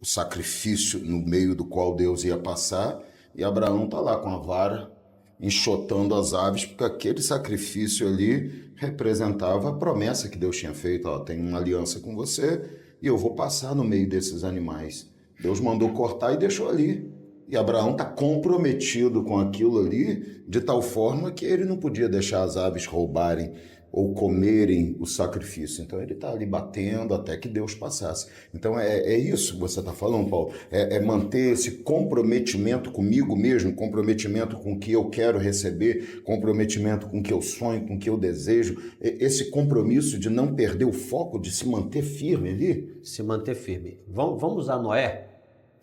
o sacrifício no meio do qual Deus ia passar, e Abraão está lá com a vara, enxotando as aves, porque aquele sacrifício ali representava a promessa que Deus tinha feito. Tenho uma aliança com você e eu vou passar no meio desses animais. Deus mandou cortar e deixou ali. E Abraão está comprometido com aquilo ali de tal forma que ele não podia deixar as aves roubarem ou comerem o sacrifício. Então ele está ali batendo até que Deus passasse. Então é isso que você está falando, Paulo. É manter esse comprometimento comigo mesmo, comprometimento com o que eu quero receber, comprometimento com o que eu sonho, com o que eu desejo. Esse compromisso de não perder o foco, de se manter firme ali. Se manter firme. Vamos usar Noé?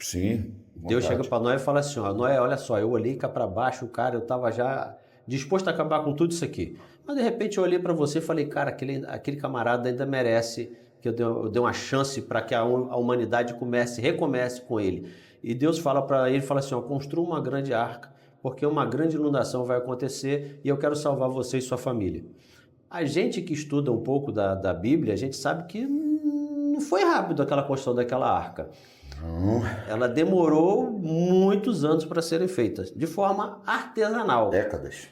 Sim. Deus chega para Noé e fala assim, ó, Noé, olha só, eu olhei cá para baixo, cara, eu estava já disposto a acabar com tudo isso aqui. Mas de repente eu olhei para você e falei, cara, aquele camarada ainda merece que eu dê uma chance para que a humanidade recomece com ele. E Deus fala para ele, fala assim, ó, construa uma grande arca, porque uma grande inundação vai acontecer e eu quero salvar você e sua família. A gente que estuda um pouco da Bíblia, a gente sabe que não foi rápido aquela construção daquela arca. Ela demorou muitos anos para serem feitas, de forma artesanal. Décadas.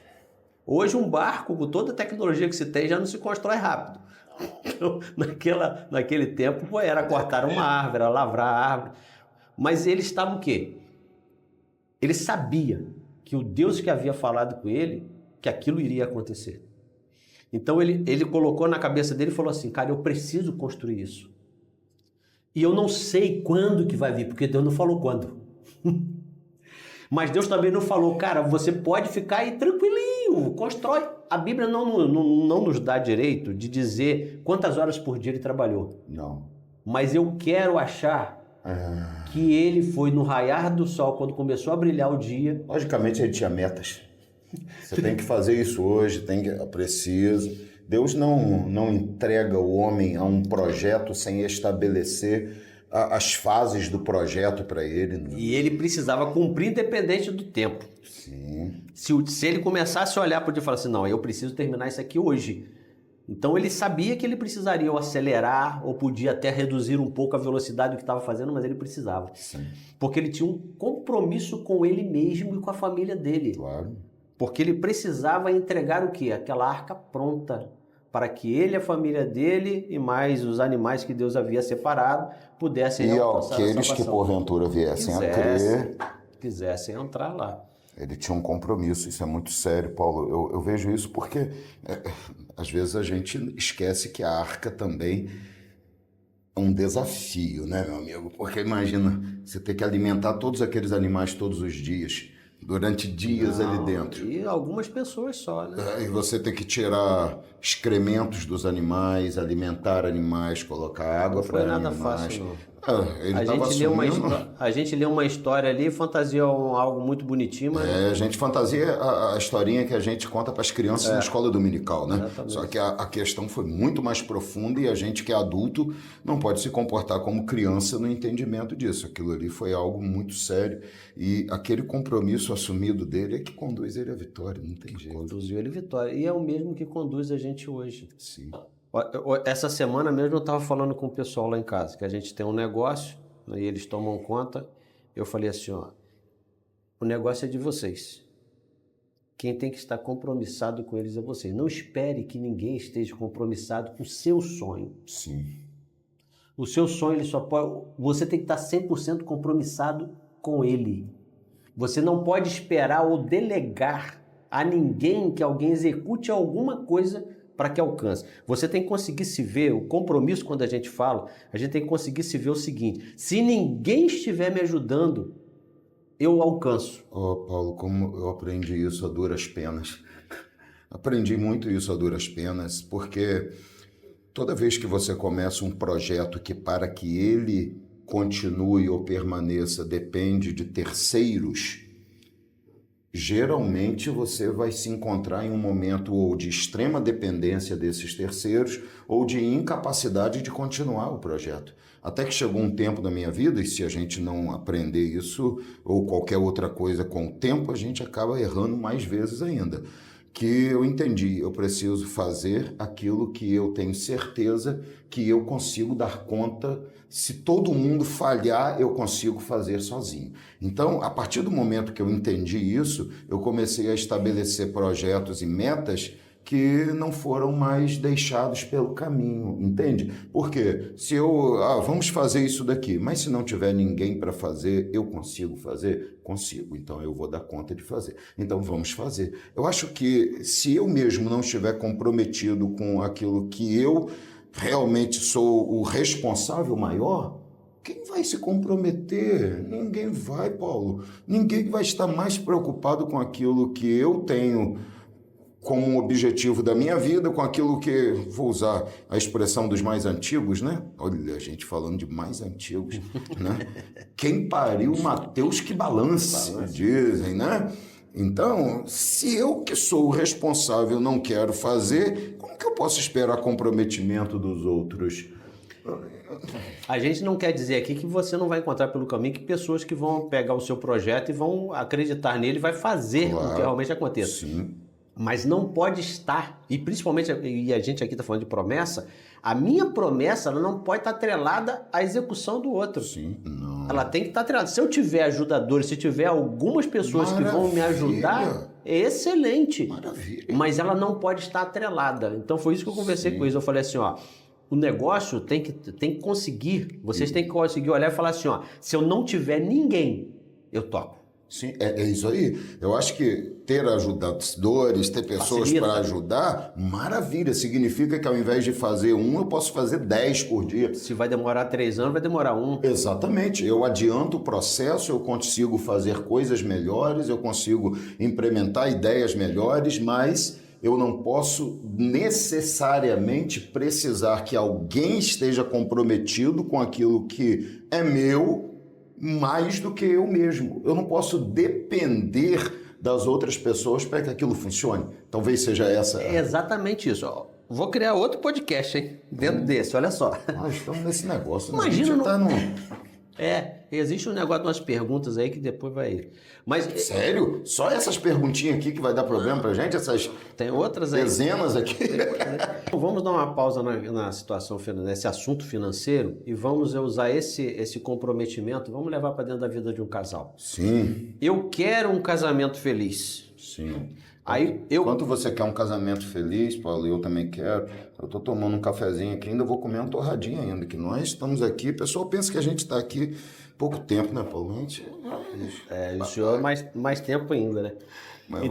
Hoje um barco, com toda a tecnologia que se tem, já não se constrói rápido. Então, naquele tempo, era cortar uma árvore, era lavrar a árvore. Mas ele estava o quê? Ele sabia que o Deus que havia falado com ele, que aquilo iria acontecer. Então ele colocou na cabeça dele e falou assim, cara, eu preciso construir isso. E eu não sei quando que vai vir, porque Deus não falou quando. Mas Deus também não falou, cara, você pode ficar aí tranquilinho, constrói. A Bíblia não nos dá direito de dizer quantas horas por dia ele trabalhou. Não. Mas eu quero achar que ele foi no raiar do sol, quando começou a brilhar o dia. Logicamente ele tinha metas. Você tem que fazer isso hoje, preciso. Deus não entrega o homem a um projeto sem estabelecer as fases do projeto para ele. Não. E ele precisava cumprir independente do tempo. Sim. Se ele começasse a olhar para o dia e falar assim, não, eu preciso terminar isso aqui hoje. Então ele sabia que ele precisaria ou acelerar ou podia até reduzir um pouco a velocidade do que estava fazendo, mas ele precisava. Sim. Porque ele tinha um compromisso com ele mesmo e com a família dele. Claro. Porque ele precisava entregar o quê? Aquela arca pronta, para que ele, a família dele e mais os animais que Deus havia separado pudessem alcançar a salvação. E aqueles que porventura viessem a crer, quisessem entrar lá. Ele tinha um compromisso, isso é muito sério, Paulo. Eu vejo isso porque às vezes a gente esquece que a arca também é um desafio, né, meu amigo? Porque imagina, você ter que alimentar todos aqueles animais todos os dias, durante dias ali dentro. E algumas pessoas só, né? E você tem que tirar excrementos dos animais, alimentar animais, colocar água para animais. Não foi nada fácil, não. A gente lê uma história ali, fantasia algo muito bonitinho, mas... a gente fantasia a historinha que a gente conta para as crianças na escola dominical, né? Exatamente. Só que a questão foi muito mais profunda e a gente que é adulto não pode se comportar como criança no entendimento disso. Aquilo ali foi algo muito sério e aquele compromisso assumido dele é que conduz ele à vitória, não tem jeito. Conduziu ele à vitória. E é o mesmo que conduz a gente hoje. Sim. Essa semana mesmo eu estava falando com o pessoal lá em casa, que a gente tem um negócio, e eles tomam conta. Eu falei assim, ó, o negócio é de vocês. Quem tem que estar compromissado com eles é vocês. Não espere que ninguém esteja compromissado com o seu sonho. Sim. O seu sonho, ele só pode... Você tem que estar 100% compromissado com ele. Você não pode esperar ou delegar a ninguém que alguém execute alguma coisa para que alcance. Você tem que conseguir se ver, o compromisso quando a gente fala, a gente tem que conseguir se ver o seguinte, se ninguém estiver me ajudando, eu alcanço. Paulo, como eu aprendi isso a duras penas. Aprendi muito isso a duras penas, porque toda vez que você começa um projeto que para que ele continue ou permaneça depende de terceiros, geralmente você vai se encontrar em um momento ou de extrema dependência desses terceiros ou de incapacidade de continuar o projeto. Até que chegou um tempo da minha vida, e se a gente não aprender isso ou qualquer outra coisa com o tempo, a gente acaba errando mais vezes ainda. Que eu entendi, eu preciso fazer aquilo que eu tenho certeza que eu consigo dar conta. Se todo mundo falhar, eu consigo fazer sozinho. Então, a partir do momento que eu entendi isso, eu comecei a estabelecer projetos e metas que não foram mais deixados pelo caminho, entende? Porque se vamos fazer isso daqui, mas se não tiver ninguém para fazer, eu consigo fazer? Consigo, então eu vou dar conta de fazer. Então vamos fazer. Eu acho que se eu mesmo não estiver comprometido com aquilo que eu realmente sou o responsável maior, quem vai se comprometer? Ninguém vai, Paulo. Ninguém vai estar mais preocupado com aquilo que eu tenho como um objetivo da minha vida, com aquilo que, vou usar a expressão dos mais antigos, né? Olha, a gente falando de mais antigos, né? Quem pariu Mateus que balance, dizem, né? Então, se eu que sou o responsável não quero fazer, como que eu posso esperar comprometimento dos outros? A gente não quer dizer aqui que você não vai encontrar pelo caminho que pessoas que vão pegar o seu projeto e vão acreditar nele e vai fazer com que realmente aconteça. Sim. Mas não pode estar, e principalmente, e a gente aqui está falando de promessa, a minha promessa ela não pode estar atrelada à execução do outro. Sim, não. Ela tem que estar atrelada. Se eu tiver ajudadores, se tiver algumas pessoas que vão me ajudar, é excelente. Maravilha. Mas ela não pode estar atrelada. Então foi isso que eu conversei com eles. Eu falei assim, ó, o negócio tem que conseguir, vocês têm que conseguir olhar e falar assim, ó, se eu não tiver ninguém, eu toco. Sim, é isso aí. Eu acho que ter ajudadores, ter pessoas para ajudar, maravilha. Significa que ao invés de fazer eu posso fazer 10 por dia. Se vai demorar 3 anos, vai demorar 1. Exatamente. Eu adianto o processo, eu consigo fazer coisas melhores, eu consigo implementar ideias melhores, mas eu não posso necessariamente precisar que alguém esteja comprometido com aquilo que é meu, mais do que eu mesmo. Eu não posso depender das outras pessoas para que aquilo funcione. Talvez seja essa... É exatamente isso. Ó. Vou criar outro podcast, hein? Dentro desse, olha só. Nós estamos nesse negócio. Imagina... Né? Tá no... existe um negócio, umas perguntas aí que depois vai... Mas... Sério? Só essas perguntinhas aqui que vai dar problema pra gente? Essas... Tem outras aí. Dezenas aqui? Vamos dar uma pausa na situação, nesse assunto financeiro e vamos usar esse comprometimento, vamos levar para dentro da vida de um casal. Sim. Eu quero um casamento feliz. Sim. Aí Enquanto você quer um casamento feliz, Paulo, eu também quero. Eu estou tomando um cafezinho aqui, ainda vou comer uma torradinha ainda, que nós estamos aqui. O pessoal pensa que a gente está aqui pouco tempo, né, Paulo? O senhor mais tempo ainda, né? Mas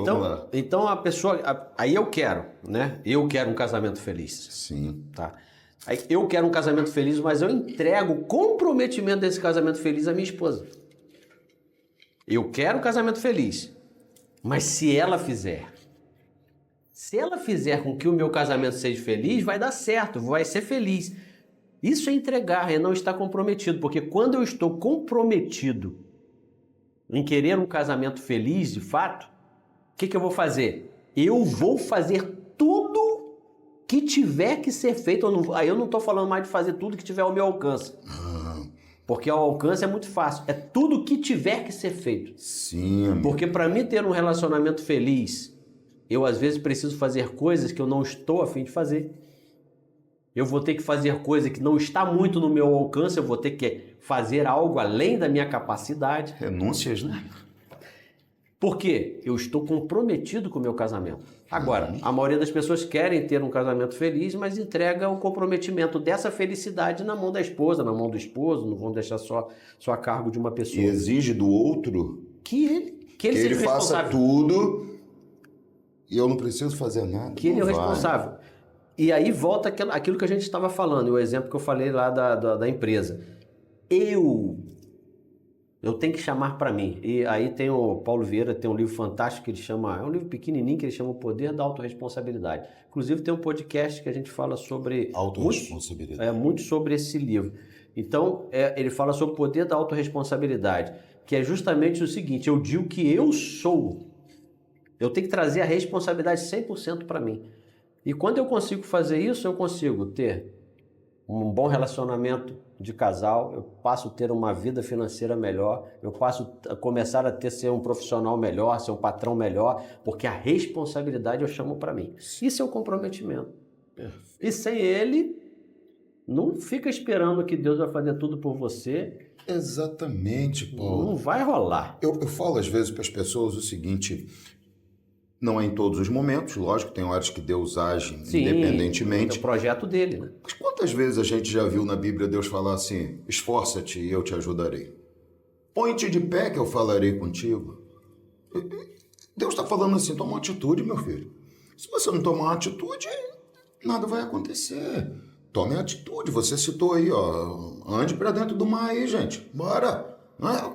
então a pessoa... Aí eu quero, né? Eu quero um casamento feliz. Sim. Tá? Aí eu quero um casamento feliz, mas eu entrego o comprometimento desse casamento feliz à minha esposa. Eu quero um casamento feliz, mas se ela fizer com que o meu casamento seja feliz, vai dar certo, vai ser feliz. Isso é entregar, é não estar comprometido, porque quando eu estou comprometido em querer um casamento feliz, de fato, o que eu vou fazer? Eu vou fazer tudo que tiver que ser feito. Aí eu não estou falando mais de fazer tudo que tiver ao meu alcance. Porque ao alcance é muito fácil. É tudo que tiver que ser feito. Sim, amigo. Porque para mim ter um relacionamento feliz, eu às vezes preciso fazer coisas que eu não estou a fim de fazer. Eu vou ter que fazer coisa que não está muito no meu alcance, eu vou ter que fazer algo além da minha capacidade. Renúncias, né? Por quê? Eu estou comprometido com o meu casamento. Agora, a maioria das pessoas querem ter um casamento feliz, mas entrega o comprometimento dessa felicidade na mão da esposa, na mão do esposo, não vão deixar só a cargo de uma pessoa. E exige do outro que ele seja faça tudo e eu não preciso fazer nada. Que ele é o responsável. E aí volta aquilo que a gente estava falando, o exemplo que eu falei lá da empresa. Eu tenho que chamar para mim. E aí tem o Paulo Vieira, tem um livro fantástico que ele chama, é um livro pequenininho que ele chama O Poder da Autorresponsabilidade. Inclusive tem um podcast que a gente fala sobre... Autorresponsabilidade. Muito sobre esse livro. Então, ele fala sobre o poder da autorresponsabilidade, que é justamente o seguinte, eu digo que eu tenho que trazer a responsabilidade 100% para mim. E quando eu consigo fazer isso, eu consigo ter um bom relacionamento de casal, eu passo a ter uma vida financeira melhor, eu passo a começar a ser um profissional melhor, ser um patrão melhor, porque a responsabilidade eu chamo para mim. Isso é o comprometimento. E sem ele, não fica esperando que Deus vai fazer tudo por você. Exatamente, Paulo. Não vai rolar. Eu falo às vezes para as pessoas o seguinte, Não é em todos os momentos, lógico, tem horas que Deus age Sim, independentemente. é o projeto dele, né? Mas quantas vezes a gente já viu na Bíblia Deus falar assim, esforça-te e eu te ajudarei. Põe-te de pé que eu falarei contigo. Deus está falando assim, toma uma atitude, meu filho. Se você não tomar uma atitude, nada vai acontecer. Tome a atitude, você citou aí, ó, ande para dentro do mar aí, gente, bora.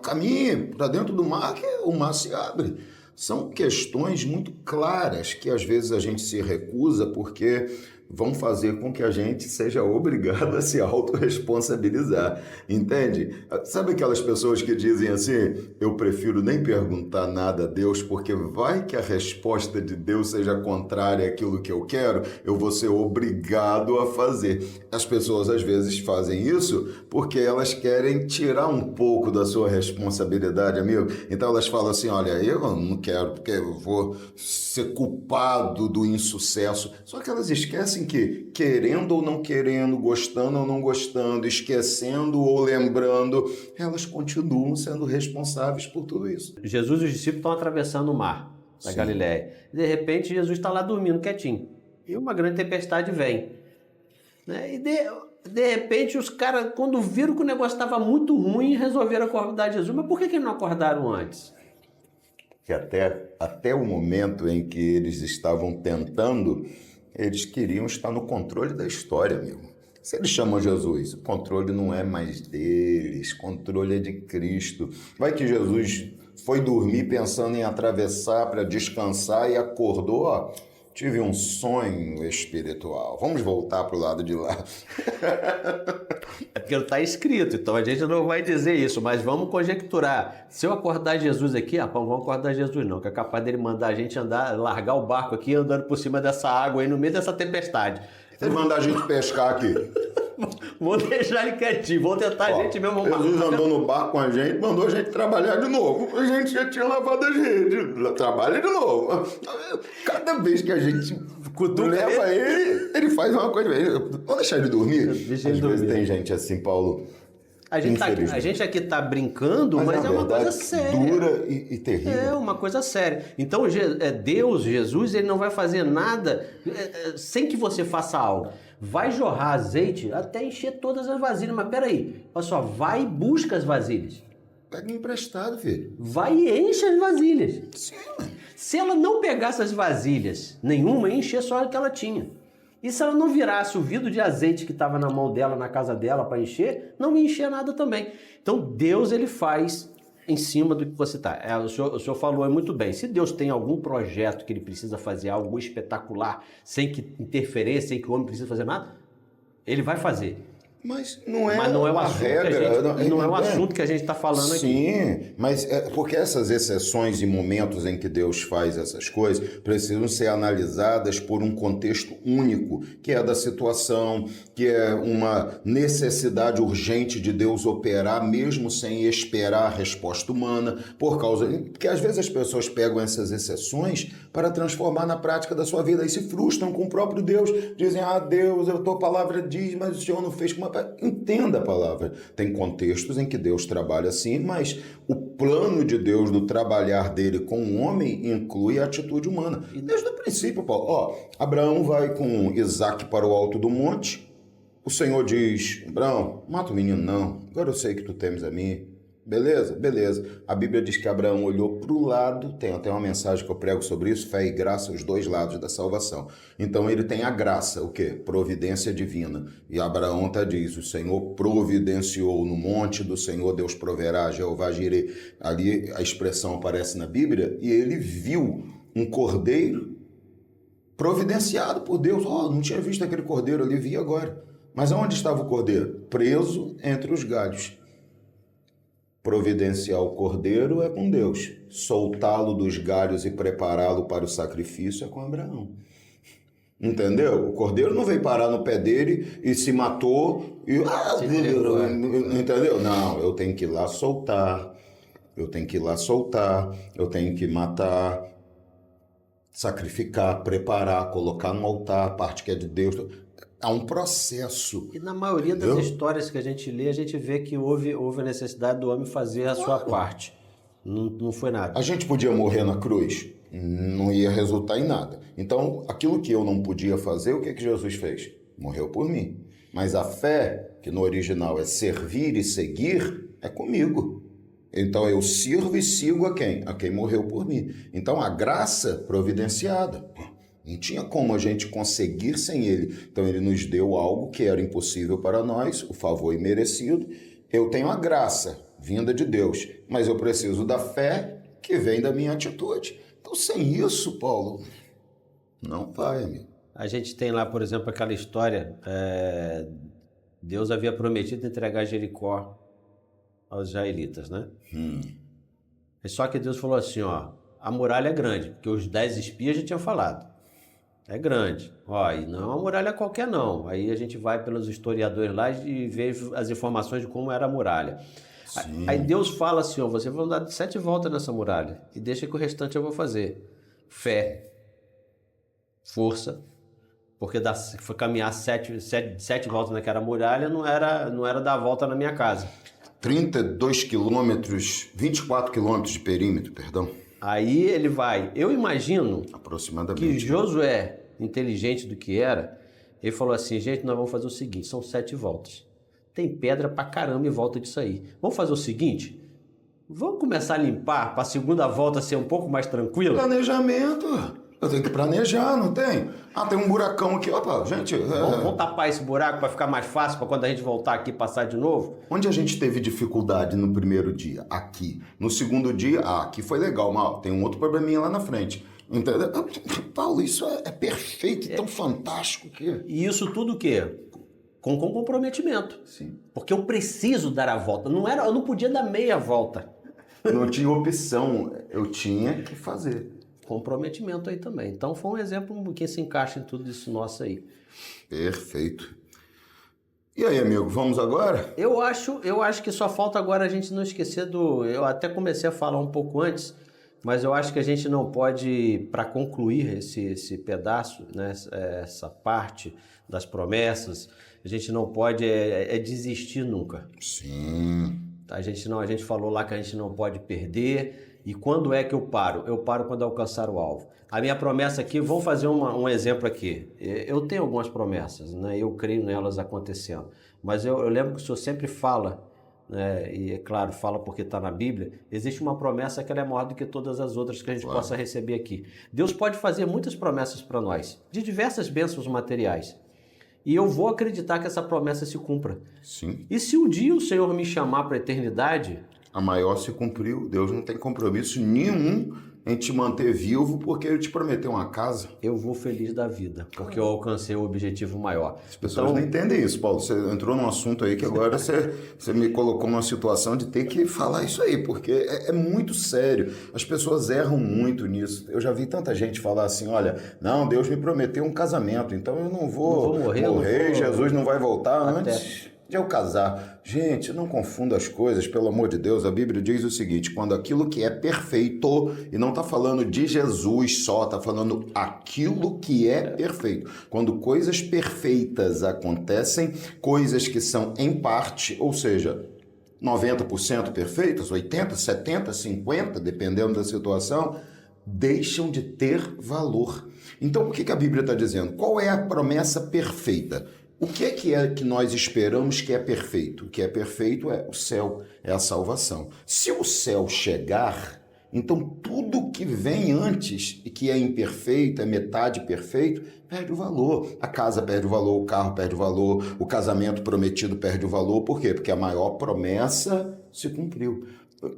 Caminhe para dentro do mar que o mar se abre. São questões muito claras que às vezes a gente se recusa porque vão fazer com que a gente seja obrigado a se autorresponsabilizar, entende? Sabe aquelas pessoas que dizem assim, eu prefiro nem perguntar nada a Deus porque vai que a resposta de Deus seja contrária àquilo que eu quero, eu vou ser obrigado a fazer. As pessoas às vezes fazem isso porque elas querem tirar um pouco da sua responsabilidade, amigo. Então elas falam assim, olha, eu não quero porque eu vou ser culpado do insucesso. Só que elas esquecem que, querendo ou não querendo, gostando ou não gostando, esquecendo ou lembrando, elas continuam sendo responsáveis por tudo isso. Jesus e os discípulos estão atravessando o mar da Galileia. De repente, Jesus está lá dormindo quietinho. E uma grande tempestade vem. E de repente, os caras, quando viram que o negócio estava muito ruim, resolveram acordar Jesus. Mas por que não acordaram antes? Que até o momento em que eles estavam tentando, eles queriam estar no controle da história, amigo. Se eles chamam Jesus, o controle não é mais deles, o controle é de Cristo. Vai que Jesus foi dormir pensando em atravessar para descansar e acordou, ó, tive um sonho espiritual. Vamos voltar para o lado de lá. É porque não está escrito, então a gente não vai dizer isso, mas vamos conjecturar. Se eu acordar Jesus aqui, rapaz, não vamos acordar Jesus não, que é capaz dele mandar a gente andar, largar o barco aqui andando por cima dessa água aí no meio dessa tempestade. Ele mandar a gente pescar aqui. Vou deixar ele quietinho, vou tentar a gente mesmo. Jesus andou no barco com a gente, mandou a gente trabalhar de novo. A gente já tinha lavado as redes, trabalha de novo. Cada vez que a gente leva ele faz uma coisa. Vamos deixar ele dormir? Deixa Às ele vezes dormir. tem gente assim, Paulo. A gente aqui tá brincando, mas é uma coisa séria. Dura e terrível. É uma coisa séria. Então, Deus, Jesus, ele não vai fazer nada sem que você faça algo. Vai jorrar azeite até encher todas as vasilhas. Mas peraí, olha só, vai e busca as vasilhas. Pega emprestado, filho. Vai e enche as vasilhas. Sim. Se ela não pegasse as vasilhas nenhuma, ia encher só a que ela tinha. E se ela não virasse o vidro de azeite que estava na mão dela, na casa dela, para encher, não ia encher nada também. Então, Deus, ele faz em cima do que você está. O senhor falou muito bem. Se Deus tem algum projeto que ele precisa fazer algo espetacular, sem que interferência, sem que o homem precise fazer nada, ele vai fazer. Mas não é o uma assunto regra. não é o assunto que a gente está falando aqui. Sim, mas porque essas exceções e momentos em que Deus faz essas coisas precisam ser analisadas por um contexto único, que é da situação, que é uma necessidade urgente de Deus operar, mesmo sem esperar a resposta humana, porque às vezes as pessoas pegam essas exceções para transformar na prática da sua vida e se frustram com o próprio Deus, dizem, Deus, a tua palavra diz, mas o Senhor não fez como... Entenda a palavra. Tem contextos em que Deus trabalha assim, mas o plano de Deus do trabalhar dele com o homem inclui a atitude humana. E desde o princípio, Paulo, Abraão vai com Isaac para o alto do monte, o Senhor diz, Abraão, mata o menino não, agora eu sei que tu temes a mim. Beleza? Beleza. A Bíblia diz que Abraão olhou para o lado, tem até uma mensagem que eu prego sobre isso, fé e graça, os dois lados da salvação. Então ele tem a graça, o quê? Providência divina. E Abraão diz, o Senhor providenciou no monte do Senhor, Deus proverá, Jeová Jireh. Ali a expressão aparece na Bíblia e ele viu um cordeiro providenciado por Deus. Não tinha visto aquele cordeiro ali, vi agora. Mas aonde estava o cordeiro? Preso entre os galhos. Providenciar o cordeiro é com Deus. Soltá-lo dos galhos e prepará-lo para o sacrifício é com Abraão. Entendeu? O cordeiro não veio parar no pé dele e se matou. Entendeu? Não, eu tenho que ir lá soltar. Eu tenho que matar, sacrificar, preparar, colocar no altar a parte que é de Deus. Há um processo. E na maioria das histórias que a gente lê, a gente vê que houve a necessidade do homem fazer a sua parte. Não foi nada. A gente podia morrer na cruz? não ia resultar em nada. Então, aquilo que eu não podia fazer, o que Jesus fez? Morreu por mim. Mas a fé, que no original é servir e seguir, é comigo. Então eu sirvo e sigo a quem? A quem morreu por mim. Então a graça providenciada. Não tinha como a gente conseguir sem ele. Então ele nos deu algo que era impossível para nós, o favor imerecido. Eu tenho a graça vinda de Deus, mas eu preciso da fé que vem da minha atitude. Então sem isso, Paulo, não vai, amigo. A gente tem lá, por exemplo, aquela história, Deus havia prometido entregar Jericó aos israelitas, né? Só que Deus falou assim, ó, a muralha é grande, porque os 10 espias já tinham falado. É grande. Ó, e não é uma muralha qualquer não. Aí a gente vai pelos historiadores lá e vê as informações de como era a muralha. Sim. Aí Deus fala assim, ó, vocês vão dar 7 voltas nessa muralha e deixa que o restante eu vou fazer. Fé, força, porque foi caminhar 7 voltas naquela muralha não era dar a volta na minha casa. 32 quilômetros, 24 quilômetros de perímetro, perdão. Aí ele vai, eu imagino aproximadamente que Josué, inteligente do que era, ele falou assim, gente, nós vamos fazer o seguinte, são 7 voltas. Tem pedra pra caramba em volta disso aí. Vamos fazer o seguinte, vamos começar a limpar para a segunda volta ser um pouco mais tranquila? Planejamento. Eu tenho que planejar, não tem? Ah, tem um buracão aqui. Opa, gente... Vamos tapar esse buraco para ficar mais fácil para quando a gente voltar aqui passar de novo? Onde a gente teve dificuldade no primeiro dia? Aqui. No segundo dia, aqui foi legal, mas tem um outro probleminha lá na frente. Entendeu? Paulo, isso é perfeito, tão fantástico que... E isso tudo o quê? Com comprometimento. Sim. Porque eu preciso dar a volta. Eu não podia dar meia volta. Não tinha opção, eu tinha que fazer. Comprometimento aí também. Então foi um exemplo que se encaixa em tudo isso nosso aí. Perfeito. E aí, amigo, vamos agora? Eu acho que só falta agora a gente não esquecer do... Eu até comecei a falar um pouco antes, mas eu acho que a gente não pode, para concluir esse pedaço, né, essa parte das promessas, a gente não pode desistir nunca. Sim. A gente falou lá que a gente não pode perder. E quando é que eu paro? Eu paro quando alcançar o alvo. A minha promessa aqui, vamos fazer um exemplo aqui. Eu tenho algumas promessas, né? Eu creio nelas acontecendo. Mas eu lembro que o Senhor sempre fala, né? E é claro, fala porque está na Bíblia, existe uma promessa que ela é maior do que todas as outras que a gente possa receber aqui. Deus pode fazer muitas promessas para nós, de diversas bênçãos materiais. E eu vou acreditar que essa promessa se cumpra. Sim. E se um dia o Senhor me chamar para a eternidade... A maior se cumpriu. Deus não tem compromisso nenhum em te manter vivo porque ele te prometeu uma casa. Eu vou feliz da vida, porque eu alcancei o objetivo maior. As pessoas não entendem isso, Paulo. Você entrou num assunto aí que agora você me colocou numa situação de ter que falar isso aí, porque é muito sério. As pessoas erram muito nisso. Eu já vi tanta gente falar assim, olha, não, Deus me prometeu um casamento, então eu não vou morrer, Jesus não vai voltar antes de eu casar. Gente, não confunda as coisas, pelo amor de Deus. A Bíblia diz o seguinte, quando aquilo que é perfeito, e não está falando de Jesus só, está falando aquilo que é perfeito. Quando coisas perfeitas acontecem, coisas que são em parte, ou seja, 90% perfeitas, 80%, 70%, 50%, dependendo da situação, deixam de ter valor. Então, o que a Bíblia está dizendo? Qual é a promessa perfeita? O que é que nós esperamos que é perfeito? O que é perfeito é o céu, é a salvação. Se o céu chegar, então tudo que vem antes e que é imperfeito, é metade perfeito, perde o valor. A casa perde o valor, o carro perde o valor, o casamento prometido perde o valor. Por quê? Porque a maior promessa se cumpriu.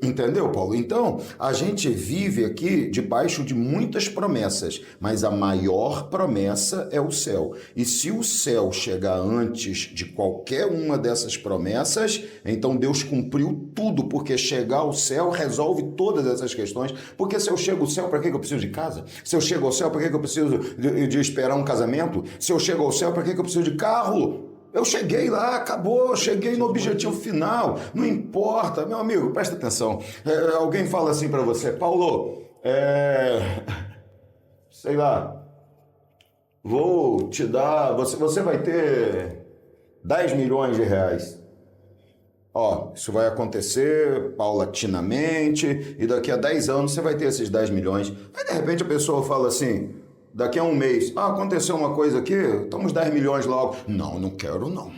Entendeu, Paulo? Então, a gente vive aqui debaixo de muitas promessas, mas a maior promessa é o céu. E se o céu chegar antes de qualquer uma dessas promessas, então Deus cumpriu tudo, porque chegar ao céu resolve todas essas questões. Porque se eu chego ao céu, para que eu preciso de casa? Se eu chego ao céu, para que eu preciso de esperar um casamento? Se eu chego ao céu, para que eu preciso de carro? Eu cheguei lá, acabou, cheguei no objetivo final, não importa. Meu amigo, presta atenção. Alguém fala assim para você, Paulo, sei lá, vou te dar, você vai ter 10 milhões de reais. Ó, isso vai acontecer paulatinamente e daqui a 10 anos você vai ter esses 10 milhões. Aí de repente a pessoa fala assim, daqui a um mês, aconteceu uma coisa aqui, estamos 10 milhões logo. Não, não quero não.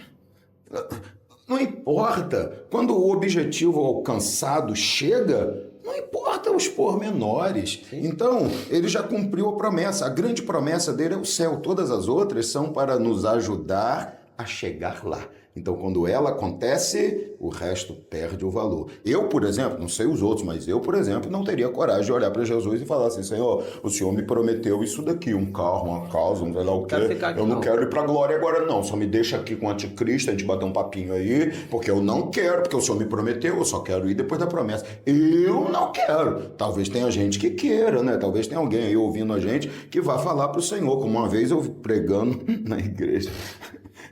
Não importa, quando o objetivo alcançado chega, não importa os pormenores. Então, ele já cumpriu a promessa. A grande promessa dele é o céu. Todas as outras são para nos ajudar a chegar lá. Então, quando ela acontece, o resto perde o valor. Eu, por exemplo, não sei os outros, mas eu, por exemplo, não teria coragem de olhar para Jesus e falar assim, Senhor, o Senhor me prometeu isso daqui, um carro, uma casa, um sei lá o quê. Eu não quero ir para a glória agora não, só me deixa aqui com o anticristo, a gente bater um papinho aí, porque eu não quero, porque o Senhor me prometeu, eu só quero ir depois da promessa. Eu não quero. Talvez tenha gente que queira, né? Talvez tenha alguém aí ouvindo a gente que vá falar para o Senhor, como uma vez eu pregando na igreja.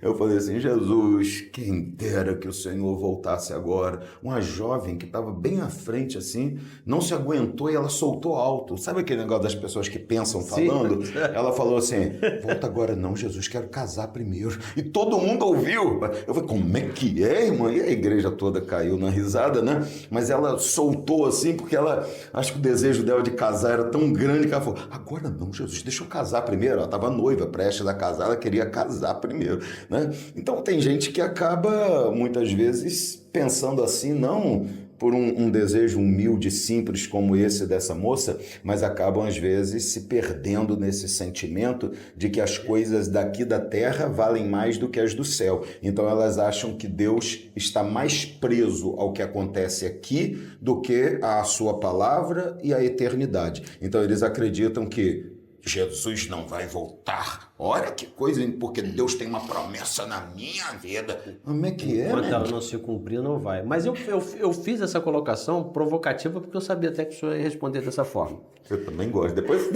Eu falei assim, Jesus, quem dera que o Senhor voltasse agora. Uma jovem que estava bem à frente assim, não se aguentou e ela soltou alto. Sabe aquele negócio das pessoas que pensam falando? Sim. Ela falou assim, volta agora não, Jesus, quero casar primeiro. E todo mundo ouviu. Eu falei, como é que é, irmã? E a igreja toda caiu na risada, né? Mas ela soltou assim, porque ela, acho que o desejo dela de casar era tão grande que ela falou, agora não, Jesus, deixa eu casar primeiro. Ela estava noiva, prestes a casar, ela queria casar primeiro. Né? Então tem gente que acaba muitas vezes pensando assim, não por um desejo humilde, simples como esse dessa moça, mas acabam às vezes se perdendo nesse sentimento de que as coisas daqui da terra valem mais do que as do céu. Então elas acham que Deus está mais preso ao que acontece aqui do que à sua palavra e à eternidade. Então eles acreditam que Jesus não vai voltar. Olha que coisa, porque Deus tem uma promessa na minha vida. Como é que é, enquanto ela não se cumprir, não vai. Mas eu fiz essa colocação provocativa porque eu sabia até que o senhor ia responder dessa forma. Eu também gosto. Depois,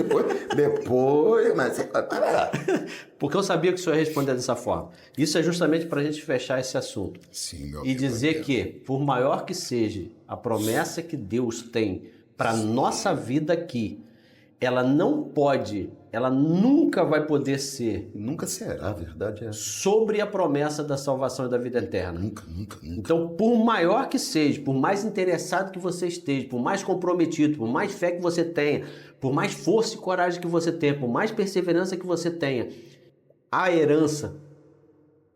mas... Porque eu sabia que o senhor ia responder dessa forma. Isso é justamente para a gente fechar esse assunto. Sim, meu e dizer que, por maior que seja a promessa que Deus tem para a nossa vida aqui, ela não pode, ela nunca vai poder ser. Nunca será, a verdade é. Sobre a promessa da salvação e da vida eterna. Nunca. Então, por maior que seja, por mais interessado que você esteja, por mais comprometido, por mais fé que você tenha, por mais força e coragem que você tenha, por mais perseverança que você tenha, a herança,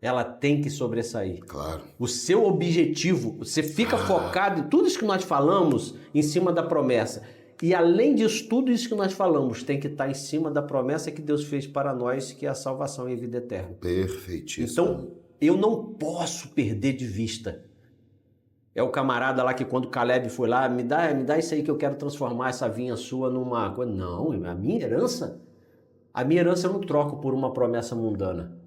ela tem que sobressair. Claro. O seu objetivo, você fica focado em tudo isso que nós falamos em cima da promessa. E além disso, tudo isso que nós falamos tem que estar em cima da promessa que Deus fez para nós, que é a salvação e a vida eterna. Perfeitíssimo. Então, eu não posso perder de vista. É o camarada lá que quando Caleb foi lá, me dá isso aí que eu quero transformar essa vinha sua numa coisa. Não, a minha herança eu não troco por uma promessa mundana.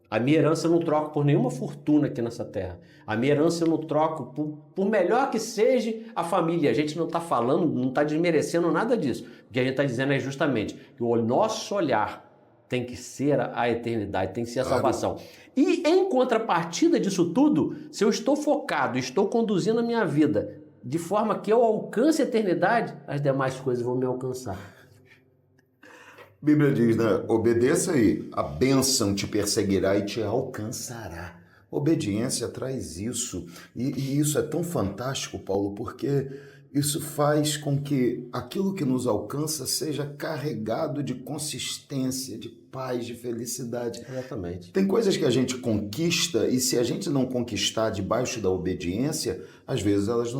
A minha herança eu não troco por nenhuma fortuna aqui nessa terra. A minha herança eu não troco por melhor que seja a família. A gente não está falando, não está desmerecendo nada disso. O que a gente está dizendo é justamente que o nosso olhar tem que ser a eternidade, tem que ser a salvação. E em contrapartida disso tudo, se eu estou focado, estou conduzindo a minha vida de forma que eu alcance a eternidade, as demais coisas vão me alcançar. A Bíblia diz, né? Obedeça aí, a bênção te perseguirá e te alcançará. Obediência traz isso. E isso é tão fantástico, Paulo, porque isso faz com que aquilo que nos alcança seja carregado de consistência, de paz, de felicidade. Exatamente. Tem coisas que a gente conquista e se a gente não conquistar debaixo da obediência, às vezes elas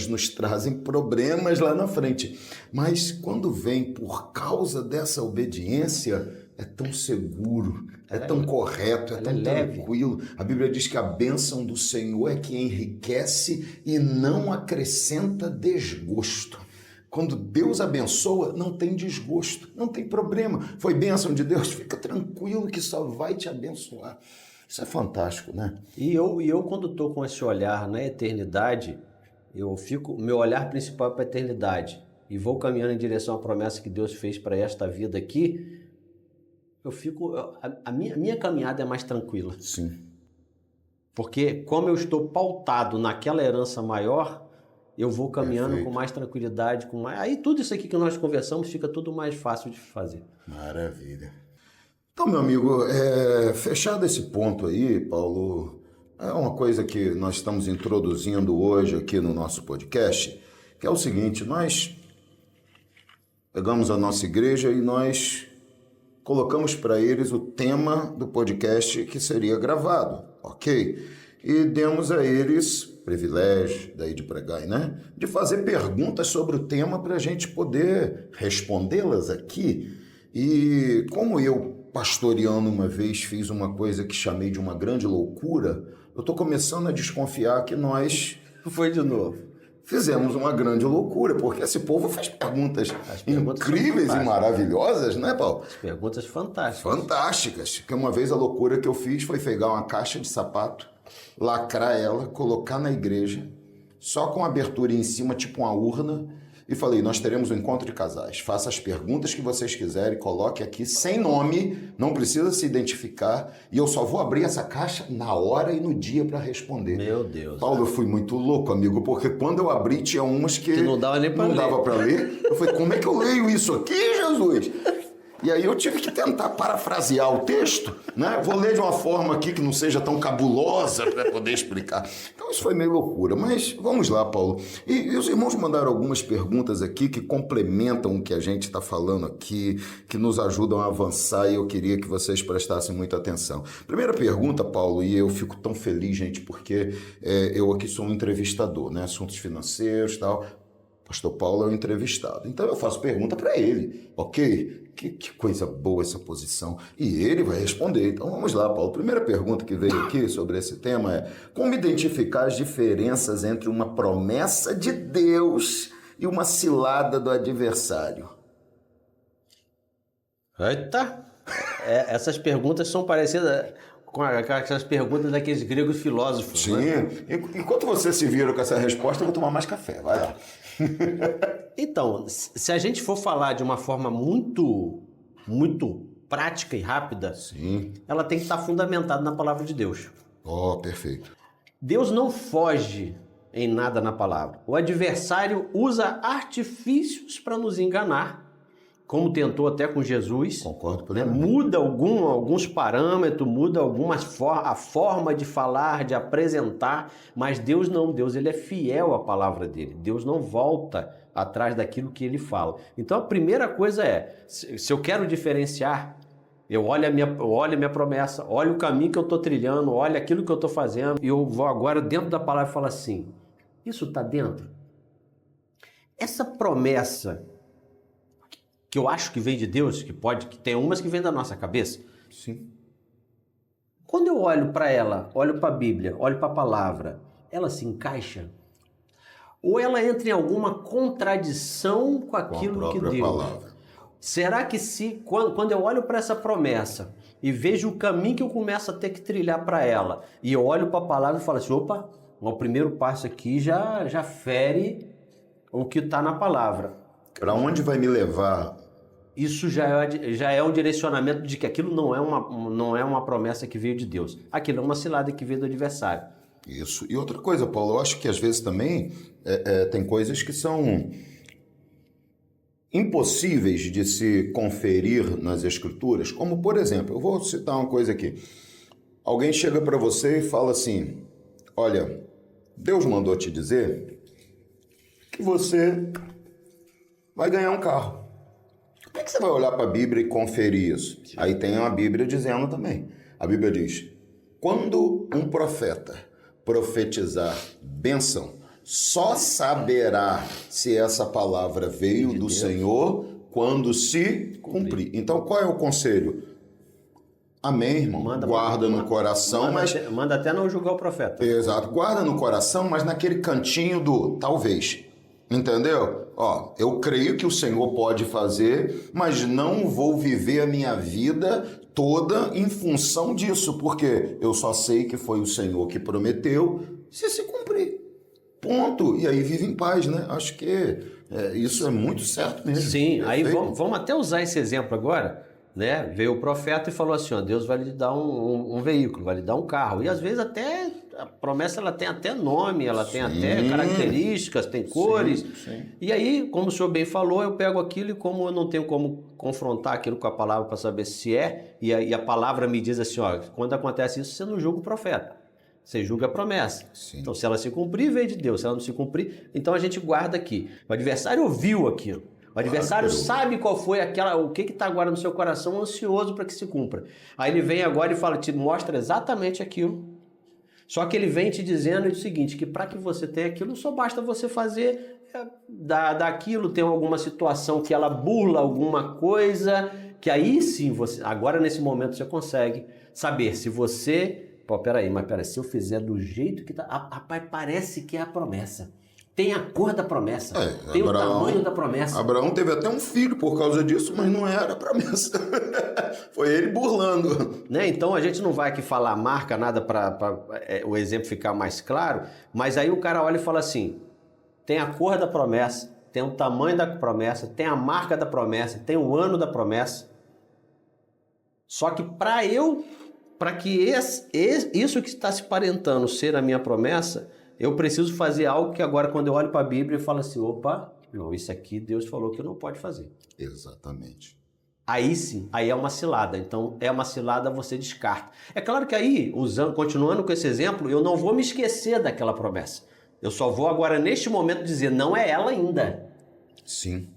nos trazem problemas lá na frente. Mas quando vem por causa dessa obediência, é tão seguro, é tão correto, é tão tranquilo. A Bíblia diz que a bênção do Senhor é que enriquece e não acrescenta desgosto. Quando Deus abençoa, não tem desgosto, não tem problema. Foi bênção de Deus, fica tranquilo que só vai te abençoar. Isso é fantástico, né? E eu quando estou com esse olhar na eternidade, meu olhar principal é para a eternidade e vou caminhando em direção à promessa que Deus fez para esta vida aqui, a minha caminhada é mais tranquila. Sim. Porque como eu estou pautado naquela herança maior, eu vou caminhando com mais tranquilidade, aí tudo isso aqui que nós conversamos fica tudo mais fácil de fazer. Maravilha. Então, meu amigo, fechado esse ponto aí, Paulo, É uma coisa que nós estamos introduzindo hoje aqui no nosso podcast, que é o seguinte: nós pegamos a nossa igreja e nós colocamos para eles o tema do podcast que seria gravado, ok? E demos a eles privilégio daí de pregar, né? De fazer perguntas sobre o tema para a gente poder respondê-las aqui. E como eu, pastoreando uma vez, fiz uma coisa que chamei de uma grande loucura, eu estou começando a desconfiar que nós Foi de novo. fizemos uma grande loucura, porque esse povo faz perguntas incríveis e maravilhosas, né, Paulo? Perguntas fantásticas. Fantásticas. Que uma vez a loucura que eu fiz foi pegar uma caixa de sapato, lacrar ela, colocar na igreja, só com abertura em cima, tipo uma urna, e falei: nós teremos um encontro de casais. Faça as perguntas que vocês quiserem, coloque aqui sem nome, não precisa se identificar, e eu só vou abrir essa caixa na hora e no dia para responder. Meu Deus. Paulo, eu fui muito louco, amigo, porque quando eu abri tinha umas que não dava nem para ler. Não dava para ler. Eu falei: como é que eu leio isso aqui, Jesus? E aí eu tive que tentar parafrasear o texto, né? Vou ler de uma forma aqui que não seja tão cabulosa para poder explicar. Então isso foi meio loucura, mas vamos lá, Paulo. E os irmãos mandaram algumas perguntas aqui que complementam o que a gente está falando aqui, que nos ajudam a avançar, e eu queria que vocês prestassem muita atenção. Primeira pergunta, Paulo, e eu fico tão feliz, gente, porque eu aqui sou um entrevistador, né? Assuntos financeiros e tal. Pastor Paulo é o entrevistado. Então eu faço pergunta para ele, ok? Que coisa boa essa posição. E ele vai responder. Então vamos lá, Paulo. Primeira pergunta que veio aqui sobre esse tema é: como identificar as diferenças entre uma promessa de Deus e uma cilada do adversário? Eita! Essas perguntas são parecidas com aquelas perguntas daqueles gregos filósofos. Sim. Né? Enquanto você se vira com essa resposta, eu vou tomar mais café. Vai lá. Então, se a gente for falar de uma forma muito prática e rápida, Sim. ela tem que estar fundamentada na palavra de Deus. Oh, perfeito. Deus não foge em nada na palavra. O adversário usa artifícios para nos enganar, como tentou até com Jesus. Concordo Né? plenamente. Muda alguns parâmetros, muda a forma de falar, de apresentar, mas Deus não. Deus, ele é fiel à palavra dele. Deus não volta atrás daquilo que ele fala. Então a primeira coisa é, se eu quero diferenciar, eu olho a minha promessa, olho o caminho que eu estou trilhando, olho aquilo que eu estou fazendo, e eu vou agora dentro da palavra e falo assim: isso está dentro? Essa promessa que eu acho que vem de Deus, que tem umas que vêm da nossa cabeça. Sim. Quando eu olho para ela, olho para a Bíblia, olho para a palavra, ela se encaixa? Ou ela entra em alguma contradição com aquilo que Deus... palavra. Será que quando eu olho para essa promessa e vejo o caminho que eu começo a ter que trilhar para ela, e eu olho para a palavra e falo assim: opa, o primeiro passo aqui já fere o que está na palavra. Para onde vai me levar? Isso já é um direcionamento de que aquilo não é uma promessa que veio de Deus. Aquilo é uma cilada que veio do adversário. Isso. E outra coisa, Paulo, eu acho que às vezes também tem coisas que são impossíveis de se conferir nas Escrituras. Como, por exemplo, eu vou citar uma coisa aqui. Alguém chega para você e fala assim: olha, Deus mandou te dizer que você vai ganhar um carro. Como é que você vai olhar para a Bíblia e conferir isso? Aí tem uma Bíblia dizendo também. A Bíblia diz: quando um profeta profetizar bênção, só saberá se essa palavra veio do Senhor quando se cumprir. Então, qual é o conselho? Amém, irmão? Guarda no coração, mas... Manda até não julgar o profeta. Exato. Guarda no coração, mas naquele cantinho do talvez. Entendeu? Ó, eu creio que o Senhor pode fazer, mas não vou viver a minha vida toda em função disso, porque eu só sei que foi o Senhor que prometeu, se cumprir. Ponto. E aí vive em paz, né? Acho que isso é muito certo mesmo. Sim, aí Perfeito. vamos até usar esse exemplo agora, né? Veio o profeta e falou assim: ó, Deus vai lhe dar um veículo, vai lhe dar um carro. E às vezes até a promessa ela tem até nome, ela tem até características, tem cores. Sim. E aí, como o senhor bem falou, eu pego aquilo e como eu não tenho como confrontar aquilo com a palavra para saber se é, e a palavra me diz assim: ó, quando acontece isso, você não julga o profeta. você julga a promessa. Sim. Então, se ela se cumprir, veio de Deus. Se ela não se cumprir, então a gente guarda aqui. O adversário ouviu aquilo. O adversário sabe qual foi o que está agora no seu coração, ansioso para que se cumpra. Aí ele vem agora e fala, te mostra exatamente aquilo. Só que ele vem te dizendo o seguinte, que para que você tenha aquilo, só basta você fazer daquilo, tem alguma situação que ela burla alguma coisa, que aí sim, agora nesse momento você consegue saber se você... Pô, peraí, se eu fizer do jeito que tá... Rapaz, parece que é a promessa. Tem a cor da promessa, tem o tamanho da promessa. Abraão teve até um filho por causa disso, mas não era a promessa. Foi ele burlando. Né? Então a gente não vai aqui falar marca, nada para o exemplo ficar mais claro, mas aí o cara olha e fala assim, tem a cor da promessa, tem o tamanho da promessa, tem a marca da promessa, tem o ano da promessa. Só que para que isso que está se parentando ser a minha promessa, eu preciso fazer algo que agora quando eu olho para a Bíblia eu falo assim, opa, não, isso aqui Deus falou que não pode fazer. Exatamente. Aí sim, aí é uma cilada. Então é uma cilada, você descarta. É claro que aí, continuando com esse exemplo, eu não vou me esquecer daquela promessa. Eu só vou agora neste momento dizer, não é ela ainda. Sim.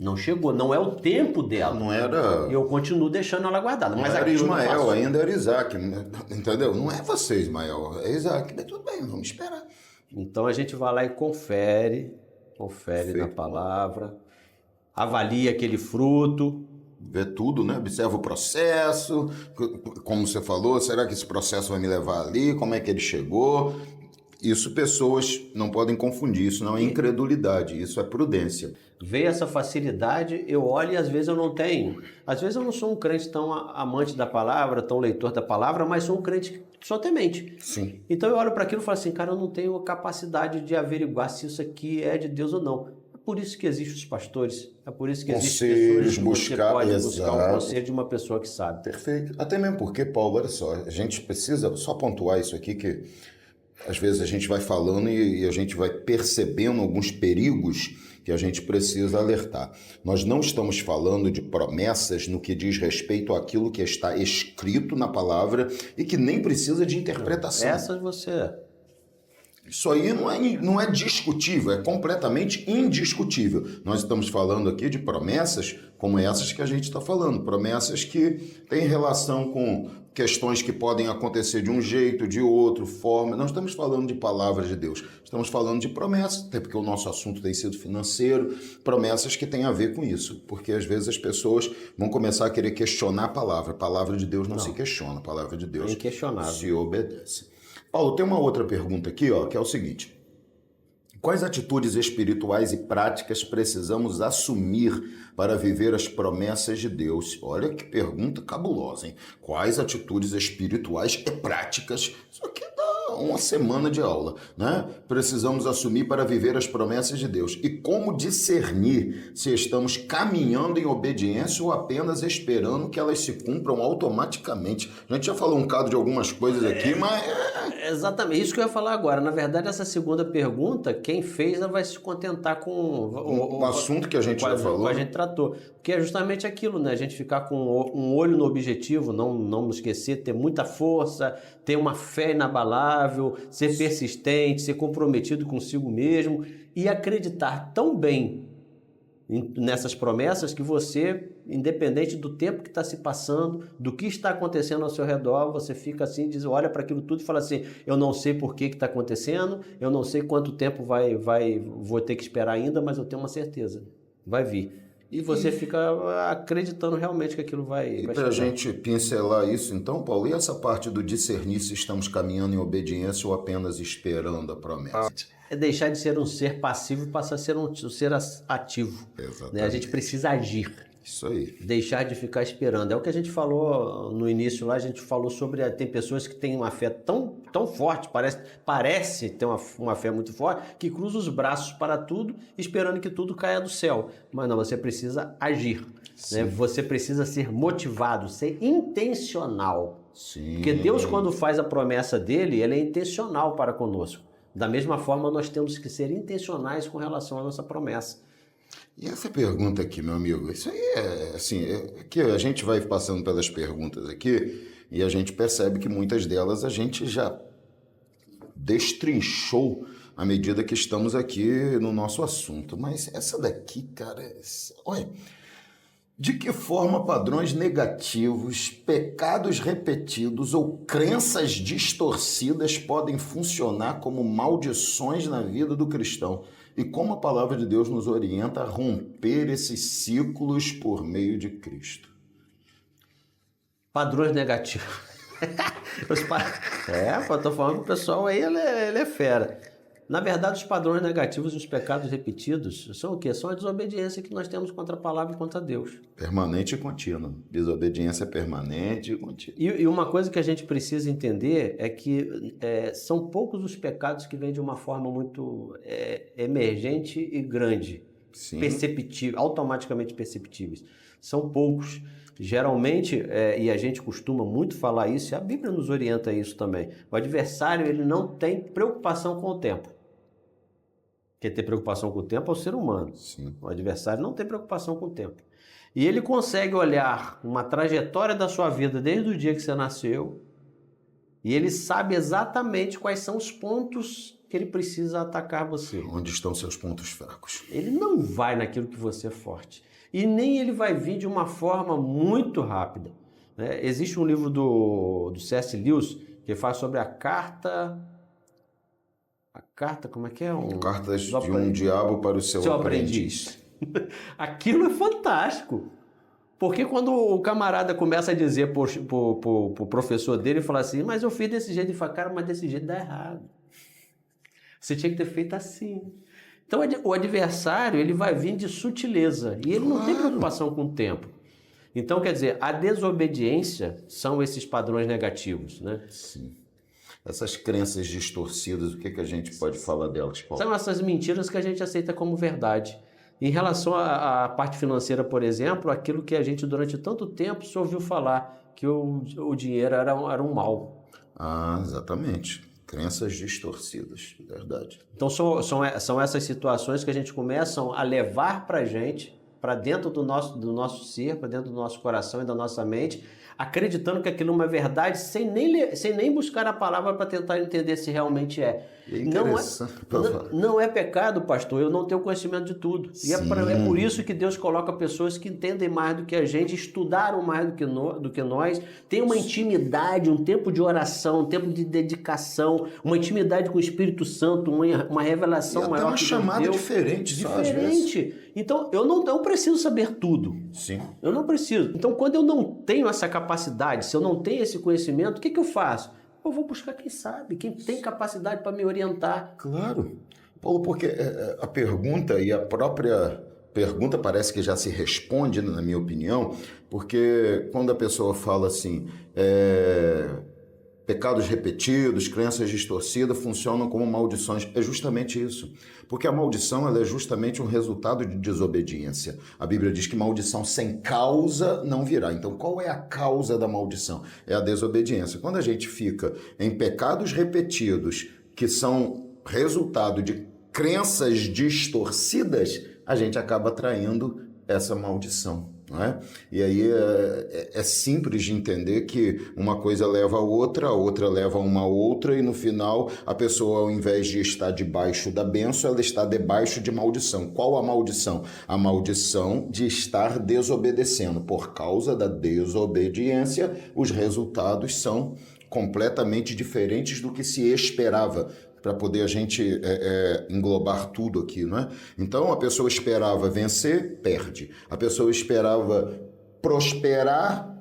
Não chegou, não é o tempo dela. Não era... Eu continuo deixando ela guardada. Mas era Ismael, ainda era Isaac, entendeu? Não é você, Ismael, é Isaac. Mas tudo bem, vamos esperar. Então a gente vai lá e confere na palavra, avalia aquele fruto. Vê tudo, né? Observa o processo, como você falou, será que esse processo vai me levar ali? Como é que ele chegou? Isso pessoas não podem confundir, isso não é incredulidade, isso é prudência. Vê essa facilidade, eu olho e às vezes eu não tenho. Às vezes eu não sou um crente tão amante da palavra, tão leitor da palavra, mas sou um crente que sou temente. Sim. Então eu olho para aquilo e falo assim, cara, eu não tenho capacidade de averiguar se isso aqui é de Deus ou não. É por isso que existem os pastores, é por isso que existem pessoas que você pode buscar um conselho de uma pessoa que sabe. Perfeito. Até mesmo porque, Paulo, olha só, a gente precisa só pontuar isso aqui que... Às vezes a gente vai falando e a gente vai percebendo alguns perigos que a gente precisa alertar. Nós não estamos falando de promessas no que diz respeito àquilo que está escrito na palavra e que nem precisa de interpretação. Essas você... Isso aí não é discutível, é completamente indiscutível. Nós estamos falando aqui de promessas como essas que a gente está falando, promessas que têm relação com questões que podem acontecer de um jeito, de outro, forma. Não estamos falando de palavras de Deus, estamos falando de promessas, até porque o nosso assunto tem sido financeiro, promessas que têm a ver com isso, porque às vezes as pessoas vão começar a querer questionar a palavra de Deus não se questiona, a palavra de Deus se obedece. Paulo, tem uma outra pergunta aqui, que é o seguinte. Quais atitudes espirituais e práticas precisamos assumir para viver as promessas de Deus? Olha que pergunta cabulosa, hein? Quais atitudes espirituais e práticas? Isso aqui dá uma semana de aula, né? Precisamos assumir para viver as promessas de Deus. E como discernir se estamos caminhando em obediência ou apenas esperando que elas se cumpram automaticamente? A gente já falou um bocado de algumas coisas aqui, mas... Exatamente, isso que eu ia falar agora. Na verdade, essa segunda pergunta, quem fez vai se contentar com o assunto que a gente já falou. Que a gente tratou. Que é justamente aquilo, né? A gente ficar com um olho no objetivo, não esquecer, ter muita força, ter uma fé inabalável, ser persistente, ser comprometido consigo mesmo e acreditar tão bem nessas promessas que você, independente do tempo que está se passando, do que está acontecendo ao seu redor, você fica assim, olha para aquilo tudo e fala assim, eu não sei por que está acontecendo, eu não sei quanto tempo vou ter que esperar ainda, mas eu tenho uma certeza, vai vir. E você fica acreditando realmente que aquilo vai chegar. E para a gente pincelar isso então, Paulo, e essa parte do discernir se estamos caminhando em obediência ou apenas esperando a promessa? É deixar de ser um ser passivo e passar a ser um ser ativo. Exatamente. Né? A gente precisa agir. Isso aí. Deixar de ficar esperando. É o que a gente falou no início lá, a gente falou sobre... Tem pessoas que têm uma fé tão forte, parece ter uma fé muito forte, que cruza os braços para tudo, esperando que tudo caia do céu. Mas não, você precisa agir. Né? Você precisa ser motivado, ser intencional. Sim. Porque Deus, quando faz a promessa dele, ele é intencional para conosco. Da mesma forma, nós temos que ser intencionais com relação à nossa promessa. E essa pergunta aqui, meu amigo, isso aí é assim, que a gente vai passando pelas perguntas aqui e a gente percebe que muitas delas a gente já destrinchou à medida que estamos aqui no nosso assunto. Mas essa daqui, cara, olha, de que forma padrões negativos, pecados repetidos ou crenças distorcidas podem funcionar como maldições na vida do cristão? E como a palavra de Deus nos orienta a romper esses ciclos por meio de Cristo? Padrões negativos. Tô falando que o pessoal aí, ele é fera. Na verdade, os padrões negativos e os pecados repetidos são o quê? São a desobediência que nós temos contra a palavra e contra Deus. Permanente e contínua. Desobediência permanente e contínua. E uma coisa que a gente precisa entender é que são poucos os pecados que vêm de uma forma muito emergente e grande. Sim. Perceptível, automaticamente perceptíveis. São poucos. Geralmente, e a gente costuma muito falar isso, e a Bíblia nos orienta a isso também, o adversário ele não tem preocupação com o tempo. Quem tem preocupação com o tempo é o ser humano. Sim. O adversário não tem preocupação com o tempo. E ele consegue olhar uma trajetória da sua vida desde o dia que você nasceu, e ele sabe exatamente quais são os pontos que ele precisa atacar você. Onde estão seus pontos fracos? Ele não vai naquilo que você é forte. E nem ele vai vir de uma forma muito rápida. Né? Existe um livro do C.S. Lewis que fala sobre a carta... A carta, como é que é? Cartas de um diabo para o seu aprendiz. Aquilo é fantástico. Porque quando o camarada começa a dizer pro professor dele, fala assim, mas eu fiz desse jeito, ele fala, cara, mas desse jeito dá errado. Você tinha que ter feito assim. Então o adversário ele vai vir de sutileza e ele não tem preocupação com o tempo. Então, quer dizer, a desobediência são esses padrões negativos, né? Sim. Essas crenças distorcidas, o que a gente pode falar delas, Paulo? São essas mentiras que a gente aceita como verdade. Em relação à parte financeira, por exemplo, aquilo que a gente durante tanto tempo só ouviu falar, que o dinheiro era um mal. Ah, exatamente. Crenças distorcidas, verdade. Então são essas situações que a gente começa a levar para a gente, para dentro do nosso ser, para dentro do nosso coração e da nossa mente, acreditando que aquilo é uma verdade, sem nem buscar a palavra para tentar entender se realmente é. Não é pecado, pastor, eu não tenho conhecimento de tudo. E é por isso que Deus coloca pessoas que entendem mais do que a gente, estudaram mais do que nós, tem uma intimidade, um tempo de oração, um tempo de dedicação, uma intimidade com o Espírito Santo, uma revelação maior. Uma chamada diferente. Então, eu não preciso saber tudo. Sim. Eu não preciso. Então, quando eu não tenho essa capacidade, se eu não tenho esse conhecimento, o que eu faço? Eu vou buscar quem sabe, quem tem capacidade para me orientar. Claro. Paulo, porque a pergunta e a própria pergunta parece que já se responde, na minha opinião, porque quando a pessoa fala assim, pecados repetidos, crenças distorcidas funcionam como maldições. É justamente isso. Porque a maldição ela é justamente um resultado de desobediência. A Bíblia diz que maldição sem causa não virá. Então, qual é a causa da maldição? É a desobediência. Quando a gente fica em pecados repetidos, que são resultado de crenças distorcidas, a gente acaba atraindo essa maldição. Não é? E aí é simples de entender que uma coisa leva a outra leva a uma outra, e no final a pessoa, ao invés de estar debaixo da bênção, ela está debaixo de maldição. Qual a maldição? A maldição de estar desobedecendo. Por causa da desobediência, os resultados são completamente diferentes do que se esperava, para poder a gente englobar tudo aqui, não é? Então, a pessoa esperava vencer, perde. A pessoa esperava prosperar,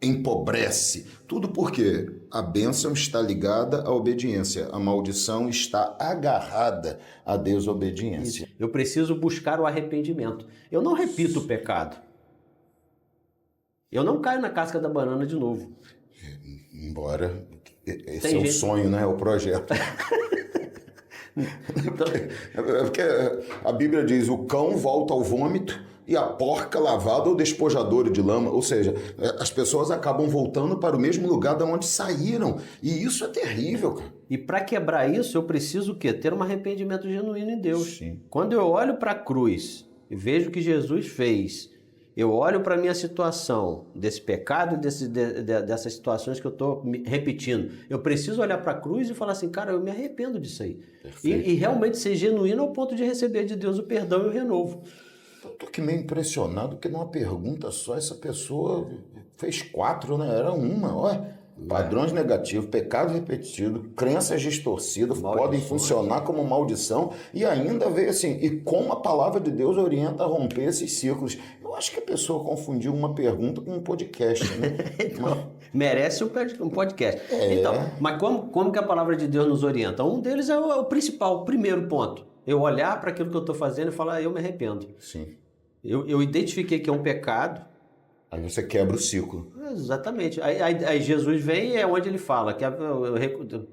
empobrece. Tudo porque a bênção está ligada à obediência, a maldição está agarrada à desobediência. Eu preciso buscar o arrependimento. Eu não repito o pecado. Eu não caio na casca da banana de novo. Embora esse é o sonho, né? É o projeto. Então... porque a Bíblia diz, o cão volta ao vômito e a porca lavada ao despojadouro de lama. Ou seja, as pessoas acabam voltando para o mesmo lugar de onde saíram. E isso é terrível, cara. E para quebrar isso, eu preciso o quê? Ter um arrependimento genuíno em Deus. Sim. Quando eu olho para a cruz e vejo o que Jesus fez, eu olho para a minha situação, desse pecado, dessas situações que eu estou repetindo. Eu preciso olhar para a cruz e falar assim, cara, eu me arrependo disso aí. E realmente ser genuíno ao ponto de receber de Deus o perdão e o renovo. Eu tô aqui meio impressionado que numa pergunta só essa pessoa fez 4, né? Era uma, olha. Padrões negativos, pecado repetido, crenças distorcidas podem funcionar como maldição e ainda veio assim, e como a palavra de Deus orienta a romper esses ciclos. Eu acho que a pessoa confundiu uma pergunta com um podcast, né? Então, merece um podcast. Então, mas como que a palavra de Deus nos orienta? Um deles é o principal, o primeiro ponto. Eu olhar para aquilo que eu estou fazendo e falar, eu me arrependo. Sim. Eu identifiquei que é um pecado. Aí você quebra o ciclo. Exatamente. Aí Jesus vem e é onde ele fala que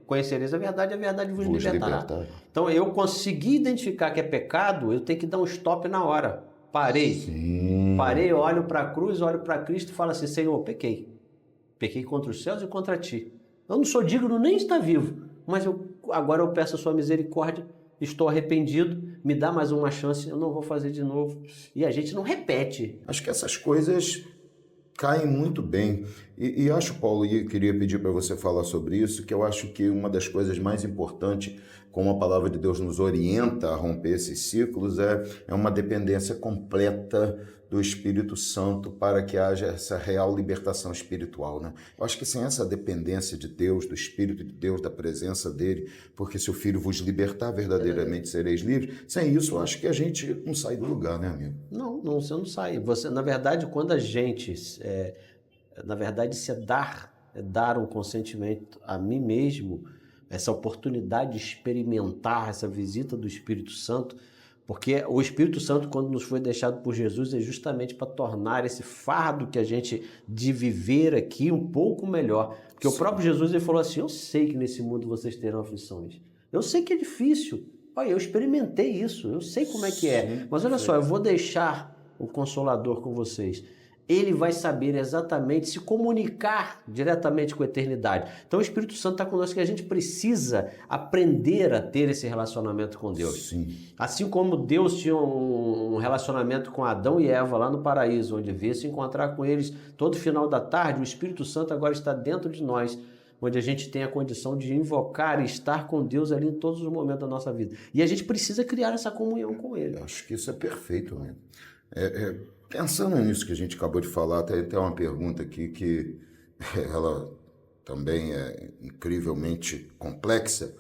conhecereis a verdade vos libertará. Então eu consegui identificar que é pecado, eu tenho que dar um stop na hora. Parei. Sim. Parei, olho para a cruz, olho para Cristo e falo assim, Senhor, pequei. Pequei contra os céus e contra ti. Eu não sou digno nem de estar vivo, mas agora eu peço a sua misericórdia, estou arrependido, me dá mais uma chance, eu não vou fazer de novo. E a gente não repete. Acho que essas coisas caem muito bem. E acho, Paulo, e eu queria pedir para você falar sobre isso, que eu acho que uma das coisas mais importantes, como a palavra de Deus nos orienta a romper esses ciclos, é uma dependência completa do Espírito Santo para que haja essa real libertação espiritual, né? Eu acho que sem essa dependência de Deus, do Espírito de Deus, da presença dele, porque se o Filho vos libertar, verdadeiramente sereis livres, sem isso eu acho que a gente não sai do lugar, né, amigo? Não, você não sai. Você, na verdade, quando a gente, na verdade, se dar um consentimento a mim mesmo, essa oportunidade de experimentar essa visita do Espírito Santo, porque o Espírito Santo, quando nos foi deixado por Jesus, é justamente para tornar esse fardo que a gente de viver aqui um pouco melhor. Porque o próprio Jesus ele falou assim, eu sei que nesse mundo vocês terão aflições. Eu sei que é difícil. Olha, eu experimentei isso, eu sei como é que é. Mas olha só, eu vou deixar o Consolador com vocês. Ele vai saber exatamente se comunicar diretamente com a eternidade. Então o Espírito Santo está conosco que a gente precisa aprender a ter esse relacionamento com Deus. Sim. Assim como Deus tinha um relacionamento com Adão e Eva lá no paraíso, onde veio se encontrar com eles todo final da tarde, o Espírito Santo agora está dentro de nós, onde a gente tem a condição de invocar e estar com Deus ali em todos os momentos da nossa vida. E a gente precisa criar essa comunhão com Ele. Eu acho que isso é perfeito, né? Pensando nisso que a gente acabou de falar, tem até uma pergunta aqui que ela também é incrivelmente complexa,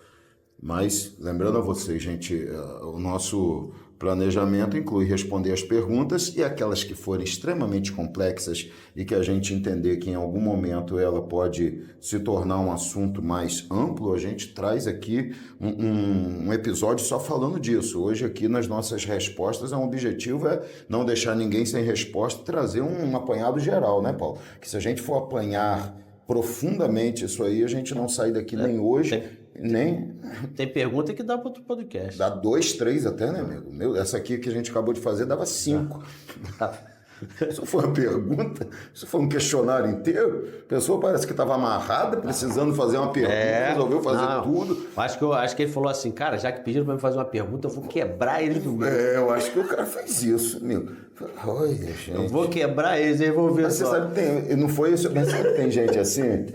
mas lembrando a vocês, gente, o nosso planejamento inclui responder as perguntas e aquelas que forem extremamente complexas e que a gente entender que em algum momento ela pode se tornar um assunto mais amplo, a gente traz aqui um episódio só falando disso. Hoje aqui nas nossas respostas, o objetivo é não deixar ninguém sem resposta, trazer um apanhado geral, né, Paulo? Que se a gente for apanhar profundamente isso aí, a gente não sai daqui nem hoje, nem... Tem pergunta que dá para outro podcast. Dá 2, 3 até, né, amigo? Essa aqui que a gente acabou de fazer dava 5. Isso foi uma pergunta? Isso foi um questionário inteiro? A pessoa parece que estava amarrada, precisando fazer uma pergunta, resolveu fazer tudo. Acho que ele falou assim, cara, já que pediram para me fazer uma pergunta, eu vou quebrar eles do meio. Eu acho que o cara fez isso, amigo. Olha, gente. Eu vou quebrar eles e vou ver. Mas você sabe, não foi isso, mas sabe que tem gente assim?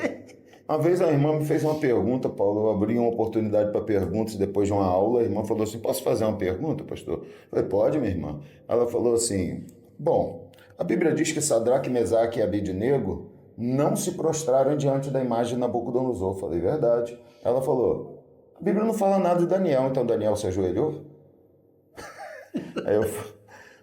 Uma vez a irmã me fez uma pergunta, Paulo, eu abri uma oportunidade para perguntas depois de uma aula, a irmã falou assim, posso fazer uma pergunta, pastor? Eu falei, pode, minha irmã. Ela falou assim, bom, a Bíblia diz que Sadraque, Mesaque e Abednego não se prostraram diante da imagem de Nabucodonosor. Eu falei, verdade. Ela falou, a Bíblia não fala nada de Daniel, então Daniel se ajoelhou? Aí eu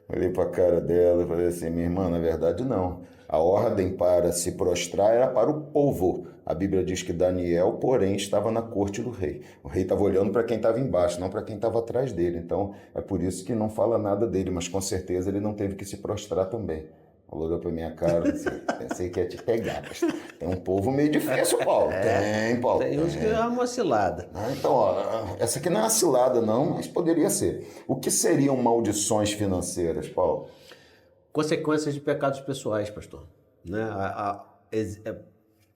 olhei para a cara dela e falei assim, minha irmã, na verdade não. A ordem para se prostrar era para o povo. A Bíblia diz que Daniel, porém, estava na corte do rei. O rei estava olhando para quem estava embaixo, não para quem estava atrás dele. Então, é por isso que não fala nada dele, mas com certeza ele não teve que se prostrar também. Ela olhou para minha cara e disse, pensei que ia te pegar. Mas tem um povo meio difícil, Paulo. Tem, Paulo. Tem uns que é uma cilada. Então, ó, essa aqui não é uma cilada, não, mas poderia ser. O que seriam maldições financeiras, Paulo? Consequências de pecados pessoais, pastor. Né?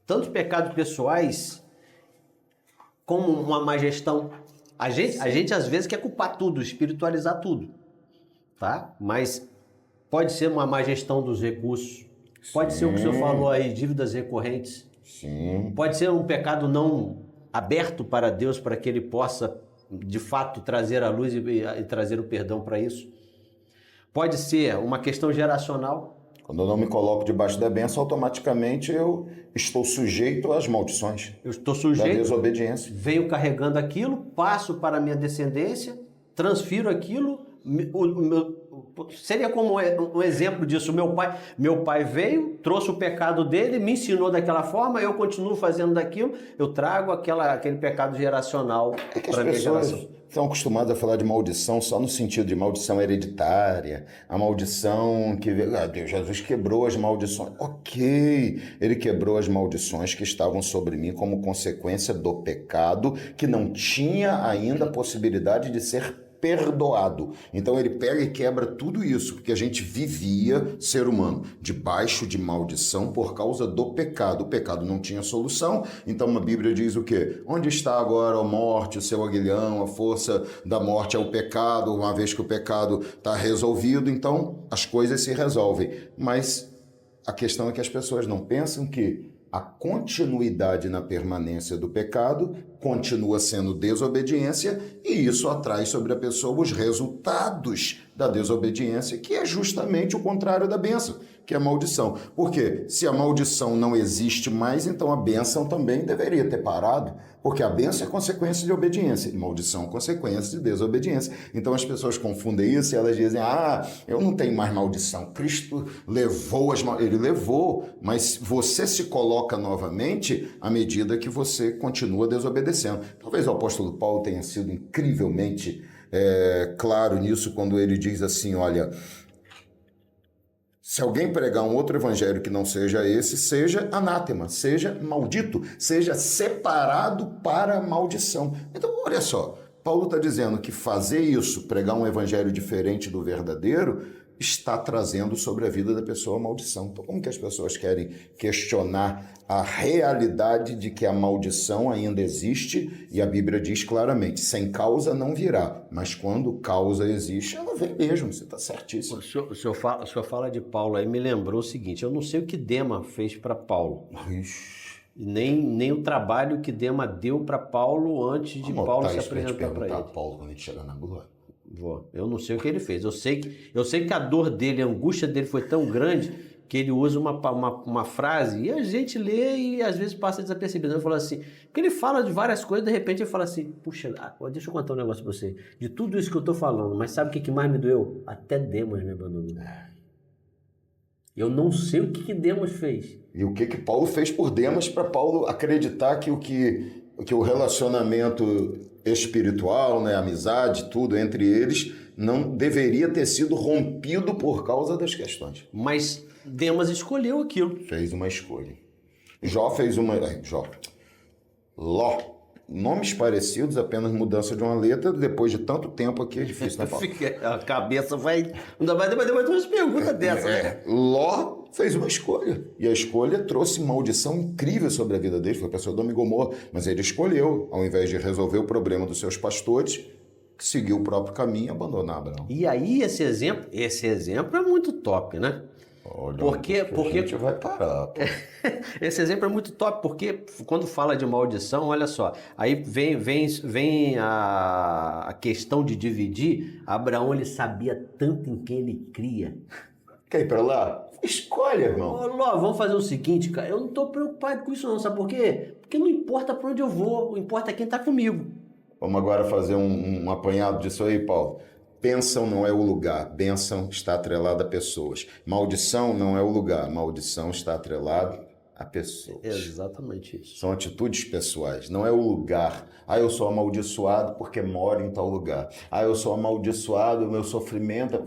Tanto pecados pessoais como uma má gestão. A gente às vezes quer culpar tudo, espiritualizar tudo, tá? Mas Pode ser uma má gestão dos recursos. Pode ser o que o senhor falou aí, dívidas recorrentes. Sim. Pode ser um pecado não aberto para Deus, para que Ele possa, de fato, trazer a luz e trazer o perdão para isso. Pode ser uma questão geracional. Quando eu não me coloco debaixo da bênção, automaticamente eu estou sujeito às maldições. Eu estou Da sujeito, desobediência. venho carregando aquilo, passo para a minha descendência, transfiro aquilo. Seria como um exemplo disso. Meu pai veio, trouxe o pecado dele, me ensinou daquela forma, eu continuo fazendo daquilo, eu trago aquele pecado geracional É que as para a minha pessoas geração. estão acostumadas a falar de maldição só no sentido de maldição hereditária, a maldição que Deus, Jesus quebrou as maldições. Ok, ele quebrou as maldições que estavam sobre mim como consequência do pecado que não tinha ainda a possibilidade de ser perdoado. Então ele pega e quebra tudo isso, porque a gente vivia, ser humano, debaixo de maldição por causa do pecado. O pecado não tinha solução, então a Bíblia diz o quê? Onde está agora a morte, o seu aguilhão, a força da morte é o pecado, uma vez que o pecado está resolvido, então as coisas se resolvem. Mas a questão é que as pessoas não pensam que a continuidade na permanência do pecado continua sendo desobediência e isso atrai sobre a pessoa os resultados da desobediência, que é justamente o contrário da bênção, que é a maldição. Porque se a maldição não existe mais, então a bênção também deveria ter parado, porque a bênção é consequência de obediência e maldição é consequência de desobediência. Então as pessoas confundem isso e elas dizem, eu não tenho mais maldição, Cristo levou as maldições. Ele levou, mas você se coloca novamente à medida que você continua desobedecendo. Talvez o apóstolo Paulo tenha sido incrivelmente claro nisso quando ele diz assim, olha, se alguém pregar um outro evangelho que não seja esse, seja anátema, seja maldito, seja separado para a maldição. Então, olha só, Paulo está dizendo que fazer isso, pregar um evangelho diferente do verdadeiro, está trazendo sobre a vida da pessoa a maldição. Então, como que as pessoas querem questionar a realidade de que a maldição ainda existe? E a Bíblia diz claramente, sem causa não virá, mas quando causa existe, ela vem mesmo, você está certíssimo. O senhor fala de Paulo aí, me lembrou o seguinte, eu não sei o que Dema fez para Paulo, nem o trabalho que Dema deu para Paulo antes de Paulo se apresentar para ele. Paulo quando a gente chegar na glória. Eu não sei o que ele fez. Eu sei que a dor dele, a angústia dele foi tão grande que ele usa uma frase e a gente lê e às vezes passa desapercebido. Ele fala assim, porque ele fala de várias coisas, de repente ele fala assim, puxa, deixa eu contar um negócio pra você. De tudo isso que eu tô falando, mas sabe o que mais me doeu? Até Demas me abandonou. Eu não sei o que Demas fez. E o que Paulo fez por Demas para Paulo acreditar que o relacionamento espiritual, né, amizade, tudo entre eles, não deveria ter sido rompido por causa das questões. Mas Demas escolheu aquilo. Fez uma escolha. Ló. Nomes parecidos, apenas mudança de uma letra, depois de tanto tempo aqui é difícil, né, Paulo? A cabeça vai... Ainda vai depois umas perguntas dessas. Né? Ló fez uma escolha. E a escolha trouxe maldição incrível sobre a vida dele. Foi para Sodoma e Gomorra. Mas ele escolheu, ao invés de resolver o problema dos seus pastores, seguir o próprio caminho e abandonar Abraão. E aí esse exemplo é muito top, né? Olha, porque a gente vai parar. Esse exemplo é muito top, porque quando fala de maldição, olha só, aí vem a questão de dividir. Abraão, ele sabia tanto em quem ele cria. Quer ir pra lá? Escolha, irmão. Ló, vamos fazer o seguinte, cara, eu não tô preocupado com isso não, sabe por quê? Porque não importa pra onde eu vou, o importa é quem tá comigo. Vamos agora fazer um apanhado disso aí, Paulo. Bênção não é o lugar, bênção está atrelada a pessoas. Maldição não é o lugar, maldição está atrelada a pessoas. Exatamente isso. São atitudes pessoais, não é o lugar. Eu sou amaldiçoado porque moro em tal lugar. Eu sou amaldiçoado, o meu sofrimento...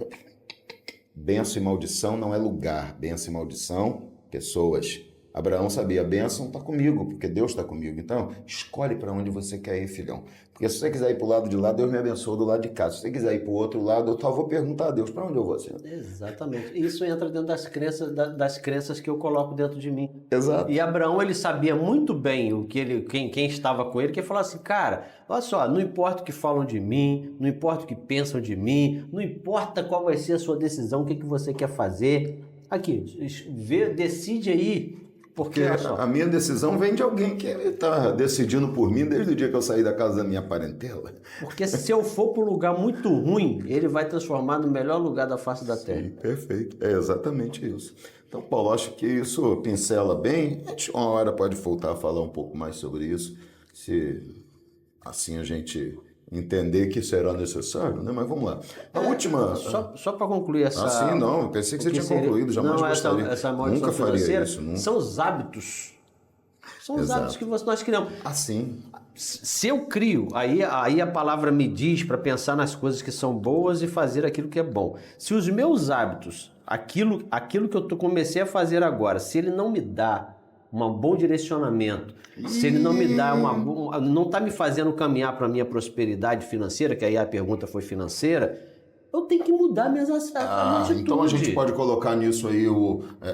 Bênção e maldição não é lugar, bênção e maldição, pessoas. Abraão sabia, a bênção está comigo, porque Deus está comigo. Então, escolhe para onde você quer ir, filhão. Porque se você quiser ir para o lado de lá, Deus me abençoa do lado de cá. Se você quiser ir para o outro lado, eu vou perguntar a Deus, para onde eu vou, Senhor? Exatamente. Isso entra dentro das crenças que eu coloco dentro de mim. Exato. E Abraão, ele sabia muito bem quem estava com ele, que ele falou assim, cara, olha só, não importa o que falam de mim, não importa o que pensam de mim, não importa qual vai ser a sua decisão, o que você quer fazer. Aqui, decide aí. Porque a minha decisão vem de alguém que está decidindo por mim desde o dia que eu saí da casa da minha parentela. Porque se eu for para um lugar muito ruim, ele vai transformar no melhor lugar da face da terra. Sim, perfeito. É exatamente isso. Então, Paulo, acho que isso pincela bem. A gente uma hora pode voltar a falar um pouco mais sobre isso, se assim a gente entender que será necessário, né? Mas vamos lá. A última... Só para concluir essa... Ah, sim, não. Eu pensei que você tinha concluído. Jamais gostaria. Essa Nunca faria isso. Nunca. São os hábitos. São os hábitos que nós criamos. Assim. Se eu crio, aí a palavra me diz para pensar nas coisas que são boas e fazer aquilo que é bom. Se os meus hábitos, aquilo que eu comecei a fazer agora, se ele não me dá um bom direcionamento, se ele não me dá não está me fazendo caminhar para a minha prosperidade financeira, que aí a pergunta foi financeira, eu tenho que mudar minhas atitudes. Então a gente pode colocar nisso aí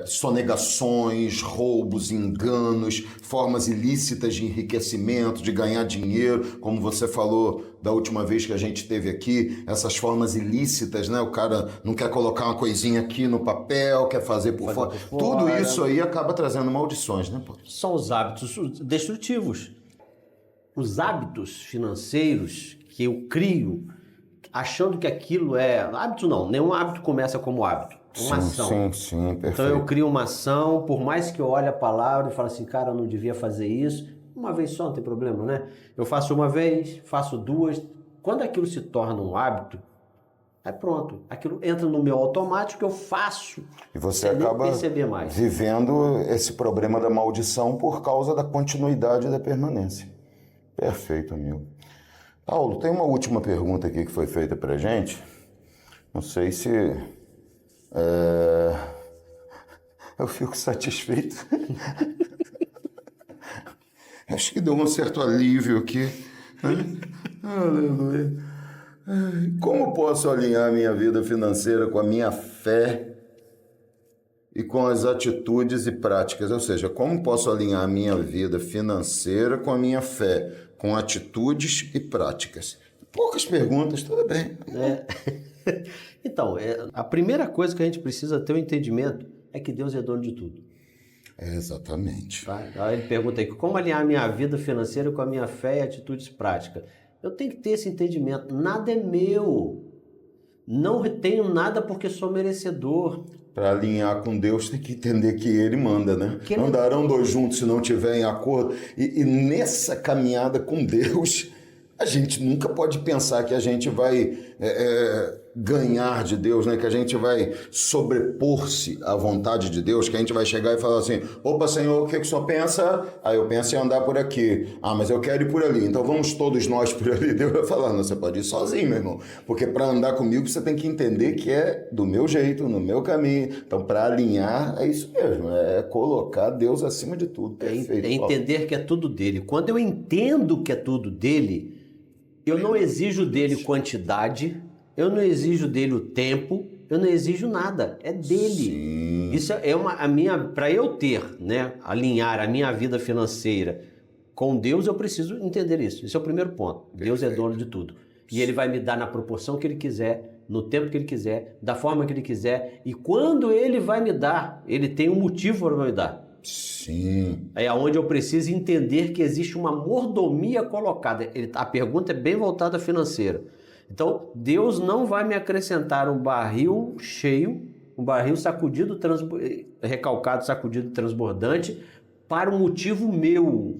sonegações, roubos, enganos, formas ilícitas de enriquecimento, de ganhar dinheiro, como você falou da última vez que a gente esteve aqui, essas formas ilícitas, né? O cara não quer colocar uma coisinha aqui no papel, quer fazer por fora. Tudo isso aí acaba trazendo maldições, né, Paulo? São os hábitos destrutivos. Os hábitos financeiros que eu crio, achando que aquilo é... Hábito não, nenhum hábito começa como hábito. Uma ação. Sim, perfeito. Então eu crio uma ação, por mais que eu olhe a palavra e fale assim, cara, eu não devia fazer isso. Uma vez só, não tem problema, né? Eu faço uma vez, faço duas. Quando aquilo se torna um hábito, aí pronto. Aquilo entra no meu automático, eu faço. E você acaba vivendo esse problema da maldição por causa da continuidade da permanência. Perfeito, amigo. Paulo, tem uma última pergunta aqui que foi feita pra gente. Não sei se... Eu fico satisfeito. Acho que deu um certo alívio aqui. Aleluia. Como posso alinhar minha vida financeira com a minha fé e com as atitudes e práticas? Ou seja, como posso alinhar a minha vida financeira com a minha fé, com atitudes e práticas? Poucas perguntas, tudo bem. Então, a primeira coisa que a gente precisa ter um entendimento é que Deus é dono de tudo. Exatamente. Tá? Aí ele pergunta aí, como alinhar a minha vida financeira com a minha fé e atitudes práticas? Eu tenho que ter esse entendimento. Nada é meu. Não tenho nada porque sou merecedor. Para alinhar com Deus tem que entender que Ele manda, né? Não andarão dois juntos se não tiverem acordo. E nessa caminhada com Deus, a gente nunca pode pensar que a gente vai ganhar de Deus, né? Que a gente vai sobrepor-se à vontade de Deus, que a gente vai chegar e falar assim, opa, Senhor, o que o Senhor pensa? Aí eu penso em andar por aqui. Ah, mas eu quero ir por ali. Então vamos todos nós por ali. Deus vai falar, não, você pode ir sozinho, meu irmão. Porque para andar comigo você tem que entender que é do meu jeito, no meu caminho. Então para alinhar é isso mesmo, é colocar Deus acima de tudo. Perfeito, é entender que é tudo dele. Quando eu entendo que é tudo dele, eu não exijo dele quantidade, eu não exijo dele o tempo, eu não exijo nada, é dele. Sim. Isso é a minha, para eu ter, né, alinhar a minha vida financeira com Deus, eu preciso entender isso. Esse é o primeiro ponto. Deus é dono de tudo. E Ele vai me dar na proporção que Ele quiser, no tempo que Ele quiser, da forma que Ele quiser. E quando Ele vai me dar, Ele tem um motivo para me dar. Sim. É onde eu preciso entender que existe uma mordomia colocada. A pergunta é bem voltada à financeira. Então, Deus não vai me acrescentar um barril cheio, um barril sacudido, recalcado, sacudido, transbordante, para um motivo meu.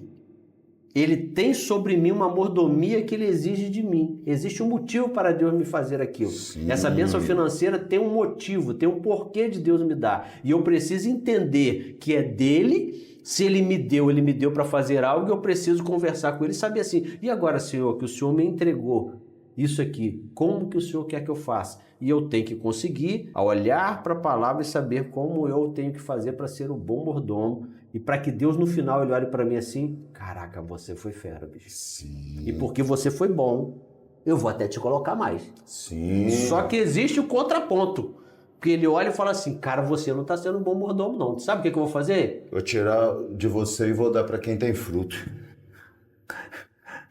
Ele tem sobre mim uma mordomia que Ele exige de mim. Existe um motivo para Deus me fazer aquilo. Sim. Essa bênção financeira tem um motivo, tem um porquê de Deus me dar. E eu preciso entender que é dele. Se Ele me deu para fazer algo, eu preciso conversar com Ele e saber assim, e agora, Senhor, que o Senhor me entregou isso aqui, como que o Senhor quer que eu faça? E eu tenho que conseguir olhar para a palavra e saber como eu tenho que fazer para ser um bom mordomo E para que Deus no final ele olhe para mim assim, caraca, você foi fera, bicho. Sim. E porque você foi bom, eu vou até te colocar mais. Sim. Só que existe o contraponto. Porque ele olha e fala assim, cara, você não está sendo um bom mordomo não. Sabe o que eu vou fazer? Vou tirar de você e vou dar para quem tem fruto.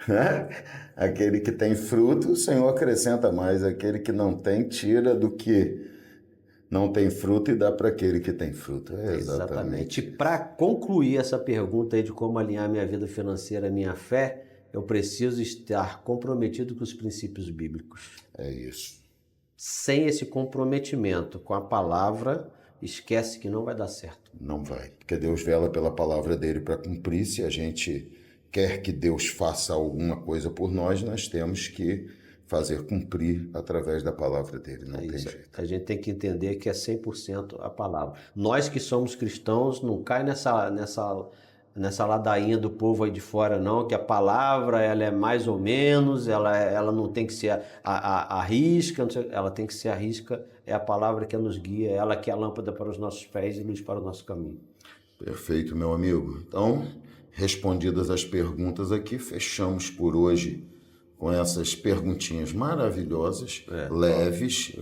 Né? Aquele que tem fruto, o Senhor acrescenta mais. Aquele que não tem, tira do que não tem fruto e dá para aquele que tem fruto. Exatamente. E para concluir essa pergunta aí de como alinhar minha vida financeira, minha fé, eu preciso estar comprometido com os princípios bíblicos. É isso. Sem esse comprometimento com a palavra, esquece que não vai dar certo. Não vai. Porque Deus vela pela palavra dele para cumprir. Se a gente quer que Deus faça alguma coisa por nós, nós temos que fazer cumprir através da palavra dele. Não tem jeito. A gente tem que entender que é 100% a palavra. Nós que somos cristãos, não cai nessa ladainha do povo aí de fora, não, que a palavra ela é mais ou menos, ela não tem que ser a risca, ela tem que ser a risca, é a palavra que nos guia, ela que é a lâmpada para os nossos pés e luz para o nosso caminho. Perfeito, meu amigo. Então, respondidas as perguntas aqui, fechamos por hoje com essas perguntinhas maravilhosas, leves.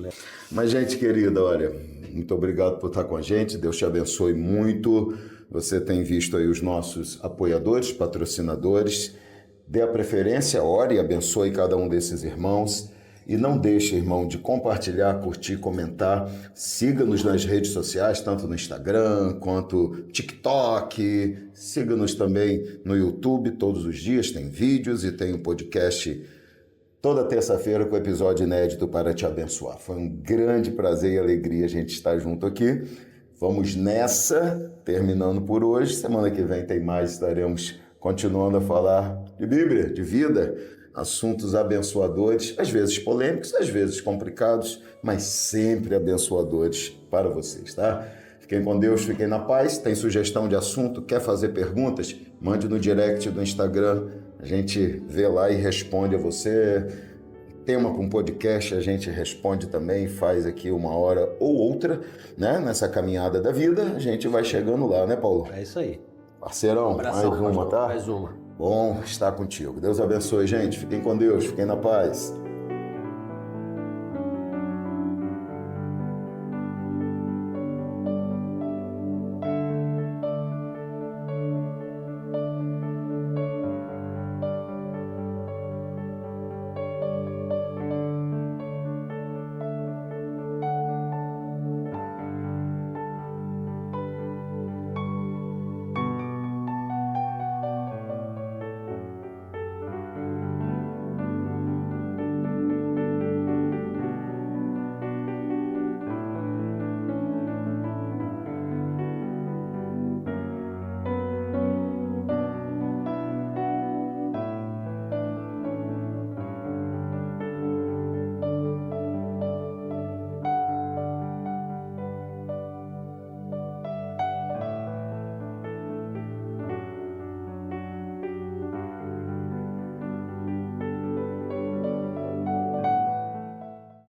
Mas, gente querida, olha, muito obrigado por estar com a gente, Deus te abençoe muito. Você tem visto aí os nossos apoiadores, patrocinadores. Dê a preferência, ore e abençoe cada um desses irmãos. E não deixe, irmão, de compartilhar, curtir, comentar. Siga-nos nas redes sociais, tanto no Instagram quanto TikTok. Siga-nos também no YouTube, todos os dias tem vídeos e tem um podcast toda terça-feira com episódio inédito para te abençoar. Foi um grande prazer e alegria a gente estar junto aqui. Vamos nessa, terminando por hoje. Semana que vem tem mais, estaremos continuando a falar de Bíblia, de vida, assuntos abençoadores, às vezes polêmicos, às vezes complicados, mas sempre abençoadores para vocês, tá? Fiquem com Deus, fiquem na paz. Tem sugestão de assunto, quer fazer perguntas? Mande no direct do Instagram, a gente vê lá e responde a você. Tema com podcast, a gente responde também, faz aqui uma hora ou outra, né? Nessa caminhada da vida, a gente vai chegando lá, né, Paulo? É isso aí. Parceirão, Abração, mais uma, tá? Mais uma. Bom estar contigo. Deus abençoe, gente. Fiquem com Deus, fiquem na paz.